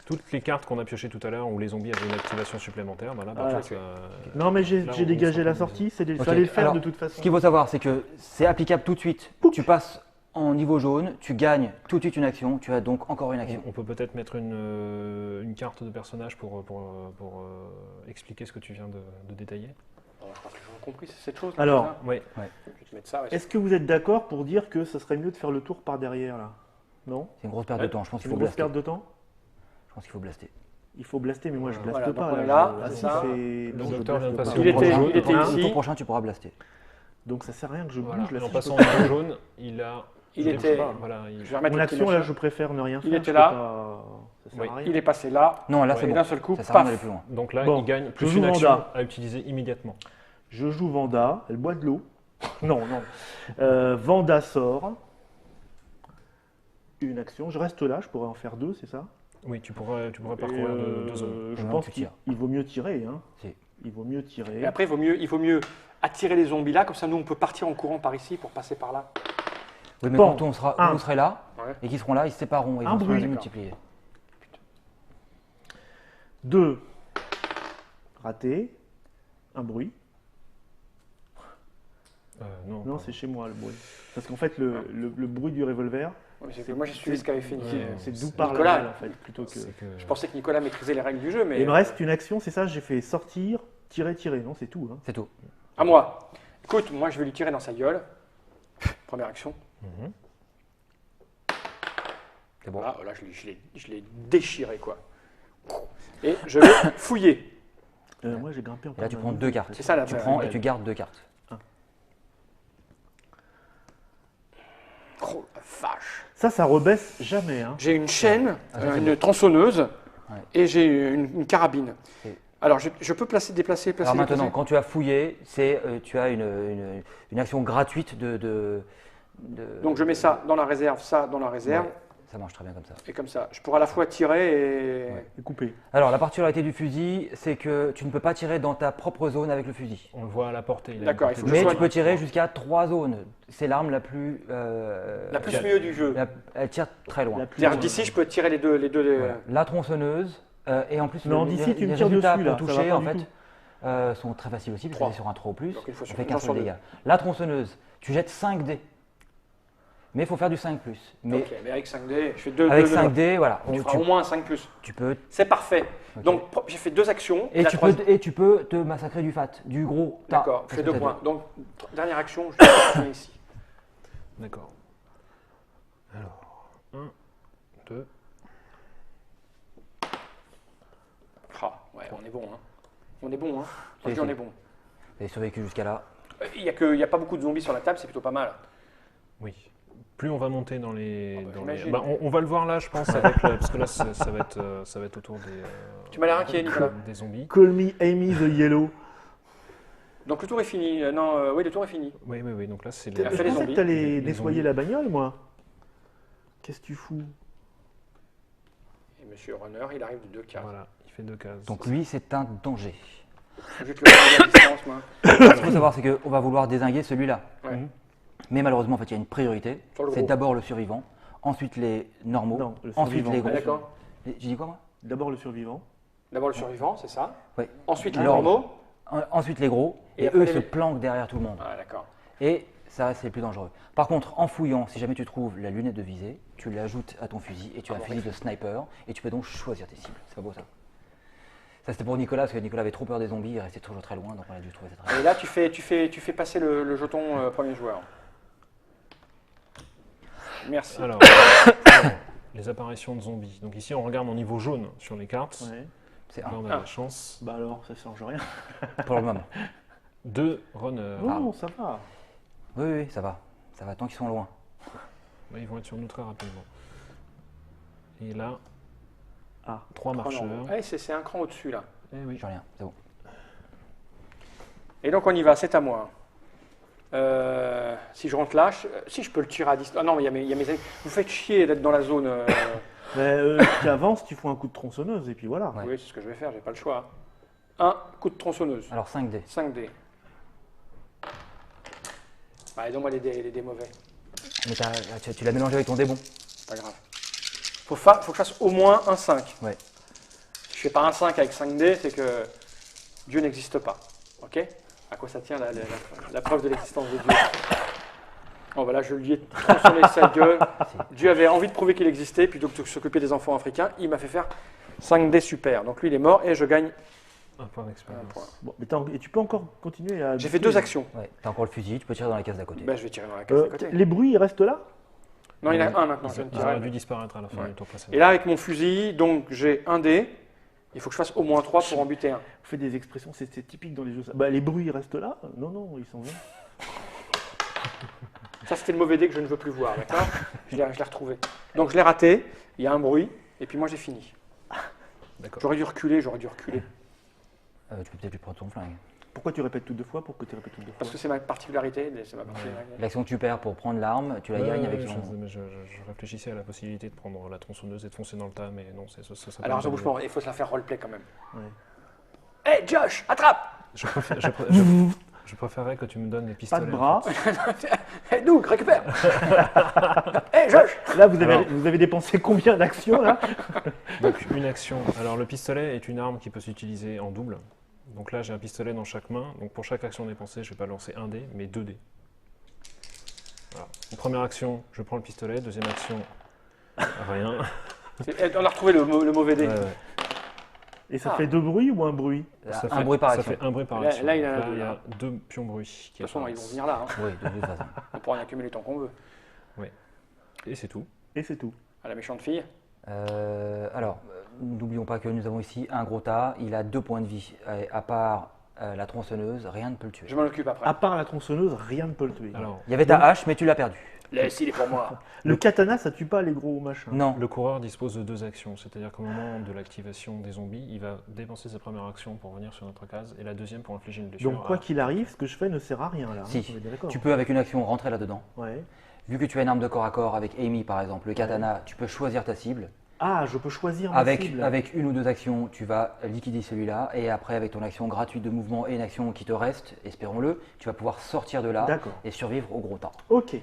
Toutes les cartes qu'on a piochées tout à l'heure où les zombies avaient une activation supplémentaire, bah là, par Voilà. contre, Non, mais j'ai Là, j'ai on dégagé la s'en sortie. Ça Ok, allait le faire alors, de toute façon. Ce qu'il faut savoir, c'est que c'est applicable tout de suite. Tu passes en niveau jaune, tu gagnes tout de suite une action, tu as donc encore une action. on peut peut-être mettre une carte de personnage pour expliquer ce que tu viens de détailler. Alors, je crois que les gens ont compris, c'est cette chose. Alors, Oui. je vais te mettre ça. Ouais. Est-ce que vous êtes d'accord pour dire que ça serait mieux de faire le tour par derrière là? Non? C'est une grosse perte de temps, je pense C'est qu'il une faut grosse blaster. perte de temps? Je pense qu'il faut blaster. Il faut blaster, mais moi je blaste Voilà, donc pas. on est là, Je- c'est ça. c'est- Le non, je docteur vient de blaste passer pas. au Il jaune. était Le ici. tour prochain, tu pourras blaster. Donc ça sert à rien que je Voilà. bouge là. Et en si je passant peux en pas. niveau jaune, il a. Il je était- sais pas, voilà, il- Je vais remettre Mon le petit action là, machin. je préfère ne rien faire. Il était je là. peux pas- Ça sert Oui. à rien. Il est passé là. Non, là Ouais, c'est Et bon. d'un seul coup, Ça sert à rien paf. d'aller plus loin. Donc là, Bon, il gagne je plus joue une action Vanda. à utiliser immédiatement. Je joue Vanda, elle boit de l'eau. Non, non. Vanda sort. Une action. Je reste là, je pourrais en faire 2, c'est ça? Oui, tu pourrais Et, parcourir deux zones. Je Non, pense tu qu'il tires. il vaut mieux tirer. Hein. Si. Il vaut mieux tirer. Et après, il vaut mieux attirer les zombies là, comme ça nous on peut partir en courant par ici pour passer par là. Oui, mais Bon, quand un. on serait là, Ouais. et qu'ils seront là, ils se sépareront et Un vont se bruit. multiplier. 2. Raté. Un bruit. Non, Non, pas- c'est chez moi le bruit. Parce qu'en fait, le bruit du revolver, Ouais, c'est que moi j'ai suivi ce qu'avait fait Ouais, c'est c'est d'où part la Nicolas. balle en fait, plutôt que. c'est que- Je pensais que Nicolas maîtrisait les règles du jeu, mais. Il me reste une action, c'est ça, j'ai fait sortir, tirer, tirer. Non, c'est tout. Hein. C'est tout. À moi. Écoute, moi je vais lui tirer dans sa gueule. Première action. Mhm. C'est bon. Voilà, là je l'ai déchiré quoi. Et je vais fouiller. Moi, j'ai grimpé encore. Et là, tu d'un prends niveau, 2 en cartes. fait. C'est ça la Tu prends et tu gardes 2 cartes. Oh la vache. Ça rebaisse jamais. Hein. J'ai une chaîne, Ah, ça, c'est une tronçonneuse Ouais. et j'ai une carabine. Et- Alors je peux déplacer. Alors maintenant, déplacer. quand tu as fouillé, tu as une action gratuite de- Donc je mets ça dans la réserve, ça dans la réserve, Ouais, ça marche très bien comme ça. et comme ça. Je pourrais à la fois tirer et. Ouais. Et coupé. Alors, la particularité du fusil, c'est que tu ne peux pas tirer dans ta propre zone avec le fusil. On le voit à la portée. il a une D'accord, il portée faut de que je Mais sois- tu peux tirer jusqu'à 3 zones. C'est l'arme la plus. La plus mieux du jeu. Elle tire très loin. La plus- C'est-à-dire d'ici je peux tirer les deux. Voilà. La tronçonneuse, et en plus, Non, les- d'ici, tu me les tires résultats dessus, là, pour ça toucher, va pas en du fait, tout. sont très faciles aussi, parce que Trois. c'est sur un 3 au plus. Donc, une fois On sur fait deux, 15 sur de deux. dégâts. La tronçonneuse, tu jettes 5 dés. Mais il faut faire du 5 plus. Mais Ok, mais avec 5D, je fais deux. avec deux- 5 dés, voilà. Tu feras au moins un 5 plus. tu peux. C'est parfait. Ok. Donc j'ai fait 2 actions. Et la tu, troisième- peux, et tu peux te massacrer du fat, du gros. tas, D'accord, je parce fais que 2 t'as points. Donc dernière action, je vais ici. D'accord. Alors, 1, 2. Ah, ouais, on est bon. Hein. On est bon. Hein. Si, On si. est bon. Vous avez survécu jusqu'à là. Il n'y a pas beaucoup de zombies sur la table, c'est plutôt pas mal. Oui. Plus on va monter dans les. bah, dans les- j'imagine. bah, on va le voir là, je pense, parce que là, ça va être autour des. Tu m'as l'air inquiet, Nicolas. Des zombies. Call me Amy the Yellow. Donc le tour est fini. Oui, le tour est fini. Oui, oui, oui. Donc là, c'est Il a Je fait les pensais zombies. que t'allais Les nettoyer zombies. la bagnole, moi. Qu'est-ce que tu fous? Et Monsieur Runner, il arrive de 2 cases. Voilà, il fait 2 cases. Donc lui, c'est un danger. Je vais te le regarder à distance, moi. Ce qu'il faut savoir, c'est qu'on va vouloir dézinguer celui-là. Ouais. Mais malheureusement, en fait, il y a une priorité. Sur le C'est gros. d'abord le survivant, ensuite les normaux, Non, le ensuite survivant. les Ah, gros. D'accord. J'ai dit quoi, moi? D'abord le survivant. D'abord le survivant, c'est ça. Oui. Ensuite les Alors, normaux. Ensuite les gros, Et et après eux les- se planquent derrière tout le monde. Ah, d'accord. Et Ça, c'est le plus dangereux. Par contre, en fouillant, si jamais tu trouves la lunette de visée, tu l'ajoutes à ton fusil et tu as un fusil de sniper et tu peux donc choisir tes cibles. C'est pas beau ça. Ça c'était pour Nicolas parce que Nicolas avait trop peur des zombies, il restait toujours très loin donc on a dû trouver cette règle. Et là, tu fais passer le jeton premier joueur. Merci. Alors, les apparitions de zombies. Donc ici, on regarde en niveau jaune sur les cartes. Ouais. C'est Là, un on a de la chance. Bah alors, ça change rien. pour le moment. 2 runners. Non, ça va. Oui, ça va. Ça va tant qu'ils sont loin. Là, ils vont être sur nous très rapidement. Et là, Ah. 3 marcheurs. Ouais, c'est un cran au-dessus là. Eh oui. J'ai rien, c'est bon. Et donc on y va, c'est à moi. Si je rentre là, si je peux le tirer à distance. Ah non, mais il y a mes amis. Vous faites chier d'être dans la zone. Mais tu avances, tu fous un coup de tronçonneuse et puis voilà. Ouais. Oui, c'est ce que je vais faire, j'ai pas le choix. Un coup de tronçonneuse. Alors 5D. 5 dés. Bah, donne-moi les dés mauvais. Mais tu l'as mélangé avec ton débon. Pas grave. Faut que je fasse au moins un 5. Ouais. Si je fais pas un 5 avec 5 dés, c'est que Dieu n'existe pas. Ok? À quoi ça tient la preuve de l'existence de Dieu? Bon, voilà, je lui ai tronçonné sa gueule. Dieu avait envie de prouver qu'il existait, plutôt que de s'occuper des enfants africains. Il m'a fait faire 5 dés super. Donc lui, il est mort et je gagne Un point un d'expérience. point. Bon, mais et tu peux encore continuer à. J'ai fait 2 actions. Ouais. T'as encore le fusil, tu peux tirer dans la case d'à côté. Ben, je vais tirer dans la case à côté. Les bruits, ils restent là? Non, il y en a un maintenant. Je viens de Ils tirer. auraient dû disparaître à la fin Ouais. du tour précédent. Et là, avec mon fusil, donc j'ai un dé. Il faut que je fasse au moins 3 pour en buter un. On fait des expressions, c'est typique dans les jeux. Bah, les bruits, ils restent là? Non, ils s'en vont. Ça, c'était le mauvais dé que je ne veux plus voir, d'accord? Je l'ai retrouvé. Donc je l'ai raté, il y a un bruit, et puis moi j'ai fini. D'accord. J'aurais dû reculer. Tu peux peut-être lui prendre ton flingue. Pourquoi tu répètes tout deux fois? Pourquoi tu répètes tout deux fois? Parce que c'est ma particularité. C'est ma particularité. L'action que tu perds pour prendre l'arme, tu la gagnes avec ton. Je réfléchissais à la possibilité de prendre la tronçonneuse et de foncer dans le tas, mais non, ça serait Alors, pas je une bouge bonne pas, il faut se la faire roleplay quand même. Ouais. Hé, Josh, attrape! Je préférerais que tu me donnes les Pas pistolets. de bras. Hé, Doug, récupère! Hé, Josh! Là, Alors- vous avez dépensé combien d'actions là? Donc une action. Alors le pistolet est une arme qui peut s'utiliser en double. Donc là j'ai un pistolet dans chaque main. Donc pour chaque action dépensée, je ne vais pas lancer un dé, mais 2 dés. Voilà. Donc, première action, je prends le pistolet. Deuxième action, rien. On a retrouvé le mauvais dé. Ouais, ouais. Et ça Ah. fait deux bruits ou un bruit? Un bruit par ça action. fait un bruit par Là- action. là, il en a Donc deux, il y là. a 2 pions bruit qui De toute façon, ils vont apparaissent. venir là. Hein. Oui, de toute façon. On pourra y accumuler tant qu'on veut. Et c'est tout. Et c'est tout. À la méchante fille. Alors, n'oublions pas que nous avons ici un gros tas. Il a 2 points de vie. Et à part la tronçonneuse, rien ne peut le tuer. Je m'en occupe après. À part la tronçonneuse, rien ne peut le tuer. Alors Il y avait ta hache, mais tu l'as perdu. Laisse, il est pour moi. Le katana, ça tue pas les gros machins. Non. le coureur dispose de 2 actions, c'est-à-dire qu'au moment de l'activation des zombies, il va dépenser sa première action pour venir sur notre case et la deuxième pour infliger une blessure. Donc quoi qu'il arrive, ce que je fais ne sert à rien là. hein, Si. on est bien d'accord. Tu peux, avec une action, rentrer là-dedans. Ouais. Vu que tu as une arme de corps à corps avec Amy, par exemple, le katana, tu peux choisir ta cible. Ah, je peux choisir ma Avec, cible. avec une ou 2 actions, tu vas liquider celui-là. Et après, avec ton action gratuite de mouvement et une action qui te reste, espérons-le, tu vas pouvoir sortir de là D'accord. et survivre au gros tas. Ok.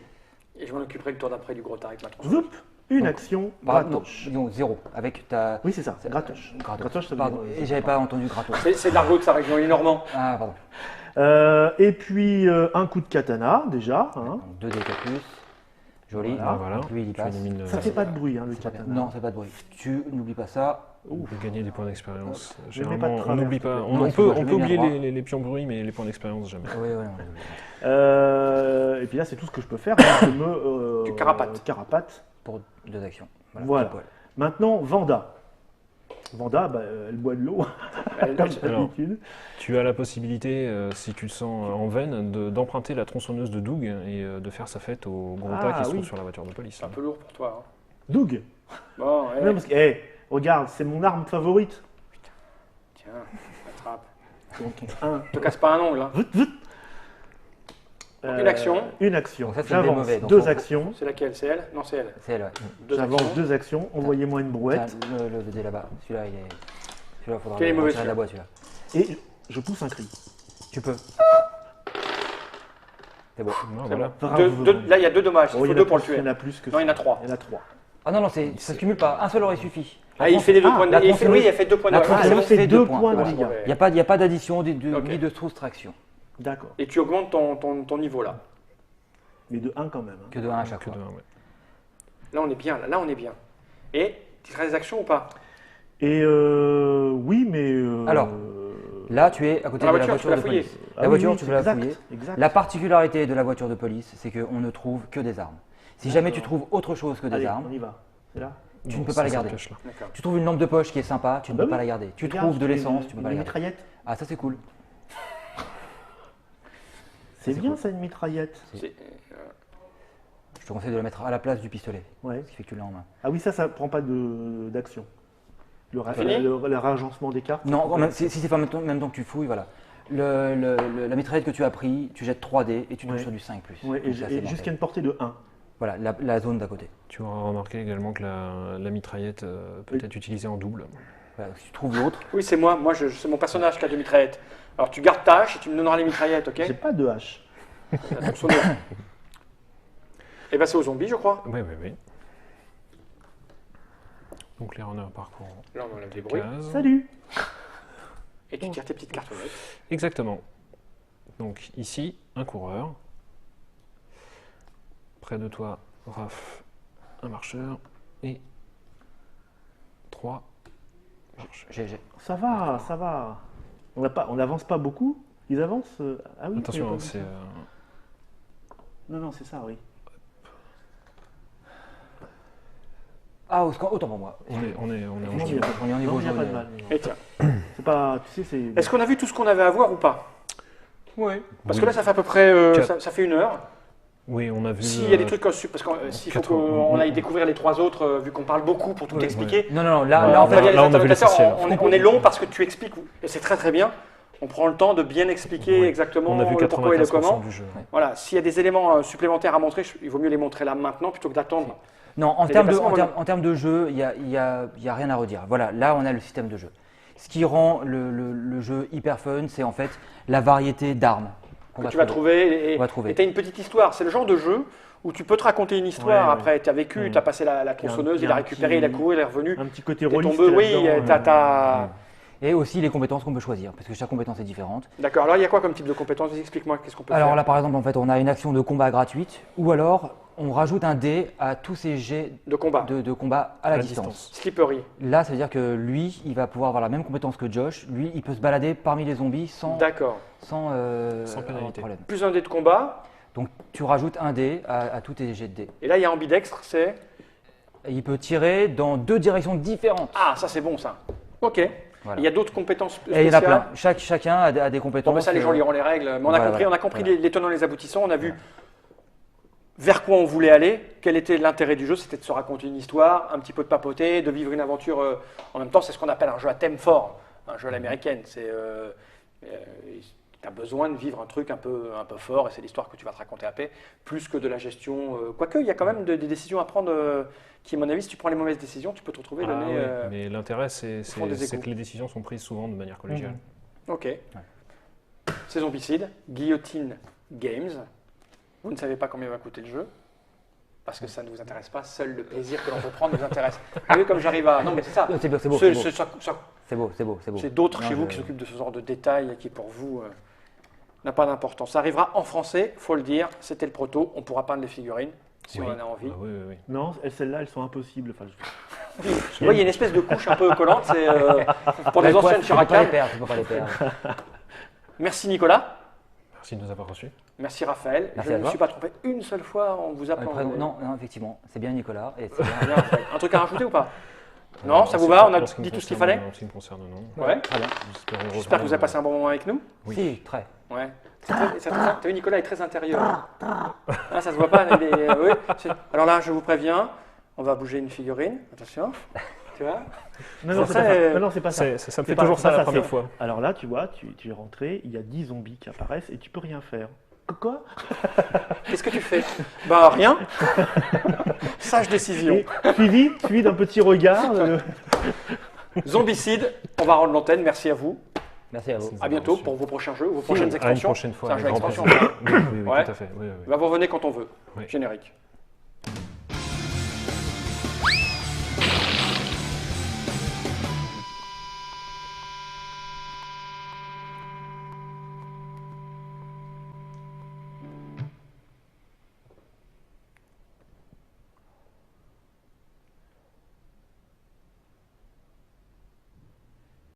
Et je m'en occuperai le tour d'après du gros tas avec ma tronçonneuse. Zoup. Une Donc, action. Bah, non, Gratoche. disons 0. Avec ta. Oui, c'est ça. C'est gratoche. Gratoche, ça veut Pardon, dire- et j'avais pas entendu gratos. C'est de l'argot de sa région, il est normand. Ah, pardon. Et puis un coup de katana déjà. Hein. Donc 2 dés plus. Joli. Voilà. Voilà. Lui, il y Tu passe. élimines, Ça fait pas de bruit, hein, le Ça fait- katana. Non, c'est pas de bruit. Tu n'oublies pas ça. Vous gagner des points d'expérience. Je mets pas de Généralement, on travers, n'oublie pas. s'il te On, plaît. on Non, peut, excuse-moi, on je peut mets bien oublier droit. les pions bruits, mais les points d'expérience jamais. Oui, oui, Et puis là, c'est tout ce que je peux faire. Je me Tu carapates. carapate. pour 2 actions. Voilà. pile poil. Maintenant, Vanda. Vanda, bah, elle boit de l'eau, comme Alors, d'habitude. Tu as la possibilité, si tu le sens en veine, d'emprunter la tronçonneuse de Doug et de faire sa fête au gros tas Ah, qui se oui. trouve sur la voiture de police. C'est un peu lourd pour toi. Hein. Doug. Bon, Non, parce que, regarde, c'est mon arme favorite. tiens, attrape. Donc, un. Te casse pas un ongle. Hein. Une action. Une action. Donc ça, c'est le dé J'avance mauvais, donc 2 on- actions. C'est laquelle? C'est elle? Non, c'est elle. C'est elle, ouais. Deux J'avance actions. 2 actions. Envoyez-moi une brouette. Tiens, le dé là-bas. Celui-là, il est. Celui-là, faudra Quel est le mauvais, retirer de la boîte, celui-là. Et je pousse un cri. Tu peux. C'est bon. Non, C'est voilà. bon. Bravo. Là, il y a 2 dommages. Il Oh, faut 2 pour le Il tuer. y en a plus que Non, ça. il y en a 3. Il y en a 3. Ah non, non, ça se cumule pas. Un seul aurait suffi. Ah, il fait les 2 points de la dégâts. Oui, tronçonneuse- il a fait 2 points de la dégâts. Ah, tronçonneuse elle fait fait 2 deux points points. de Ouais. dégâts. Il n'y a pas d'addition Ok. ni de soustraction. D'accord. Et tu augmentes ton niveau là. Mais de 1 quand même. Hein. Que de 1 à chaque Que fois. de un, ouais. Là, on est bien. Là, on est bien. Et tu feras des actions ou pas? Et oui, mais. Alors, Là, tu es à côté Dans de la la voiture, tu voiture peux de la fouiller. police. Ah La oui, voiture, oui, tu peux la exact, fouiller. exact. La particularité de la voiture de police, c'est qu'on ne trouve que des armes. Si jamais tu trouves autre chose que des Allez, armes, on y va. C'est là. tu Non, ne peux ça, pas la ça garder. cache là. D'accord. Tu trouves une lampe de poche qui est sympa, tu ne bah peux pas oui. la garder. Tu Regarde, trouves de j'ai l'essence, une- tu ne peux pas la Une garder. mitraillette. Ah, ça c'est cool. C'est c'est bien cool. ça, une mitraillette. C'est- Je te conseille de la mettre à la place du pistolet, Ouais. ce qui fait que tu l'as en main. Ah oui, ça prend pas d'action. Fini Le ragencement des cartes. Non, quand même, si c'est pas en même temps que tu fouilles, voilà. La mitraillette que tu as pris, tu jettes 3 dés et tu touches Ouais. sur du 5+. Ouais, Donc ça, c'est mortel. jusqu'à une portée de 1. Voilà, la zone d'à côté. Tu auras remarqué également que la mitraillette peut être utilisée en double. Voilà, si tu trouves l'autre, Oui, c'est moi. Moi, c'est mon personnage qui a deux mitraillettes. Alors, tu gardes ta hache et tu me donneras les mitraillettes, ok? J'ai pas de hache. Attention. Et ben, c'est aux zombies, je crois. Oui, oui, oui. Donc les runners parcourent Là, on enlève des bruits. cases. Salut. Et tu tires tes petites cartonnettes. Exactement. Donc ici, un coureur. Près de toi, Raph, un marcheur. Et 3 marcheurs. GG. Ça va, ça va. On n'avance pas beaucoup. Ils avancent. Ah oui. Attention, il y a hein, pas c'est... beaucoup. Non, c'est ça, oui. Ah, autant pour moi. on est en Non, jaune. il y a pas- On est en niveau non, il y a jaune. pas de mal. Et tiens. C'est pas. Tu sais, c'est. Est-ce qu'on a vu tout ce qu'on avait à voir ou pas? Oui. Parce Oui. que là, ça fait à peu près. Ça fait 1 heure. Oui, on a vu... S'il y a des trucs parce que s'il faut 4 qu'on aille découvrir les 3 autres, vu qu'on parle beaucoup pour tout Oui, expliquer. Non, non, là, Ouais, là en On va fait, dire les là, on a vu interlocuteurs, l'essentiel. on est long parce que tu expliques, et c'est très très bien. On prend le temps de bien expliquer Oui. exactement On a vu le pourquoi et le 95% comment. du jeu. Voilà, s'il y a des éléments supplémentaires à montrer, il vaut mieux les montrer là maintenant plutôt que d'attendre. non, en Les termes déplacements, en termes de jeu, il y a rien à redire. Voilà, là, on a le système de jeu. Ce qui rend le jeu hyper fun, c'est en fait la variété d'armes qu'on Que va tu vas trouver. trouver On va trouver. et tu as une petite histoire. C'est le genre de jeu où tu peux te raconter une histoire. Ouais, ouais. Après, tu as vécu, tu as passé la tronçonneuse, il a récupéré, il a couru, il est revenu. Un petit côté T'es rôliste. tombé, oui, là-dedans, t'as. Et aussi les compétences qu'on peut choisir, parce que chaque compétence est différente. D'accord, alors il y a quoi comme type de compétence? Vas-y, explique-moi qu'est-ce qu'on peut Alors faire. là, par exemple, en fait, on a une action de combat gratuite, ou alors on rajoute un dé à tous ces jets De combat. de combat à la distance. Slippery. Là, ça veut dire que lui, il va pouvoir avoir la même compétence que Josh. Lui, il peut se balader parmi les zombies sans D'accord. Sans avoir pénalité. de problème. Plus un dé de combat. Donc tu rajoutes un dé à tous tes jets de dés. Et là, il y a ambidextre, c'est. Et il peut tirer dans 2 directions différentes. Ah, ça c'est bon ça. Ok. Voilà. Il y a d'autres compétences Et spéciales. il y en a plein. Chacun a des Bon, compétences. ben ça, les gens liront les règles. Mais on a Voilà, compris, voilà. on a compris Voilà. les tenants et les aboutissants. On a vu vers quoi on voulait aller, quel était l'intérêt du jeu. C'était de se raconter une histoire, un petit peu de papoter, de vivre une aventure. En même temps, c'est ce qu'on appelle un jeu à thème fort, un jeu à l'américaine. C'est tu as besoin de vivre un truc un peu fort et c'est l'histoire que tu vas te raconter à paix, plus que de la gestion. Quoique, il y a quand même des décisions à prendre qui, à mon avis, si tu prends les mauvaises décisions, tu peux te retrouver Ah le nez. ouais, mais l'intérêt, c'est fond des égouts. que les décisions sont prises souvent de manière collégiale. Ok. C'est Zombicide, Guillotine Games. Vous ne savez pas combien va coûter le jeu parce que ça ne vous intéresse pas. Seul le plaisir que l'on peut prendre nous intéresse. Vous voyez comme j'arrive à. Non, mais c'est ça. C'est beau, c'est beau. C'est- C'est beau. c'est- C'est beau. C'est d'autres Non, chez vous je- qui s'occupent de ce genre de détails et qui, pour vous, n'a pas d'importance. Ça arrivera en français, faut le dire. C'était le proto. On pourra peindre les figurines si Oui. on en a envie. Ah oui, oui, oui. Non, celles-là, elles sont impossibles. Enfin, Oui. Tu vois, il y a une espèce de couche un peu collante. C'est pour les Bah, quoi, anciennes tu peux pas les Shurakan. perdre, tu peux pas les perdre. Merci Nicolas. Merci de nous avoir reçus. Merci Raphaël. Merci Je à ne me toi. suis pas trompé une seule fois en vous appelant. Non, effectivement, c'est bien Nicolas. Et c'est bien. Bien, Raphaël. Un truc à rajouter ou pas? Non, ça vous va? On a dit tout ce qu'il fallait? En ce qui me concerne, non. Ouais. Très bien. J'espère que vous avez passé un bon moment avec nous. Oui. Si, très. Ouais. T'as vu, Nicolas est très intérieur. Ah, ça se voit pas. Oui. Alors là, je vous préviens, on va bouger une figurine. Attention. Tu vois? non, Ça, c'est pas c'est- ça. Non, c'est pas ça. Ça me C'est fait pas- toujours c'est ça pas la ça, première c'est- fois. Alors là, tu vois, tu es rentré, il y a 10 zombies qui apparaissent et tu peux rien faire. Quoi? Qu'est-ce que tu fais? Bah rien. Sage décision. Et suivi d'un petit regard. Zombicide, on va rendre l'antenne. Merci à vous. Merci à vous. Merci. À bientôt pour vos prochains jeux, vos prochaines À une extensions. prochaine fois. C'est un jeu avec grand d'extension. plaisir. Oui, oui, Ouais. tout à fait. Oui, oui, oui. Bah, vous revenez quand on veut. Oui. Générique.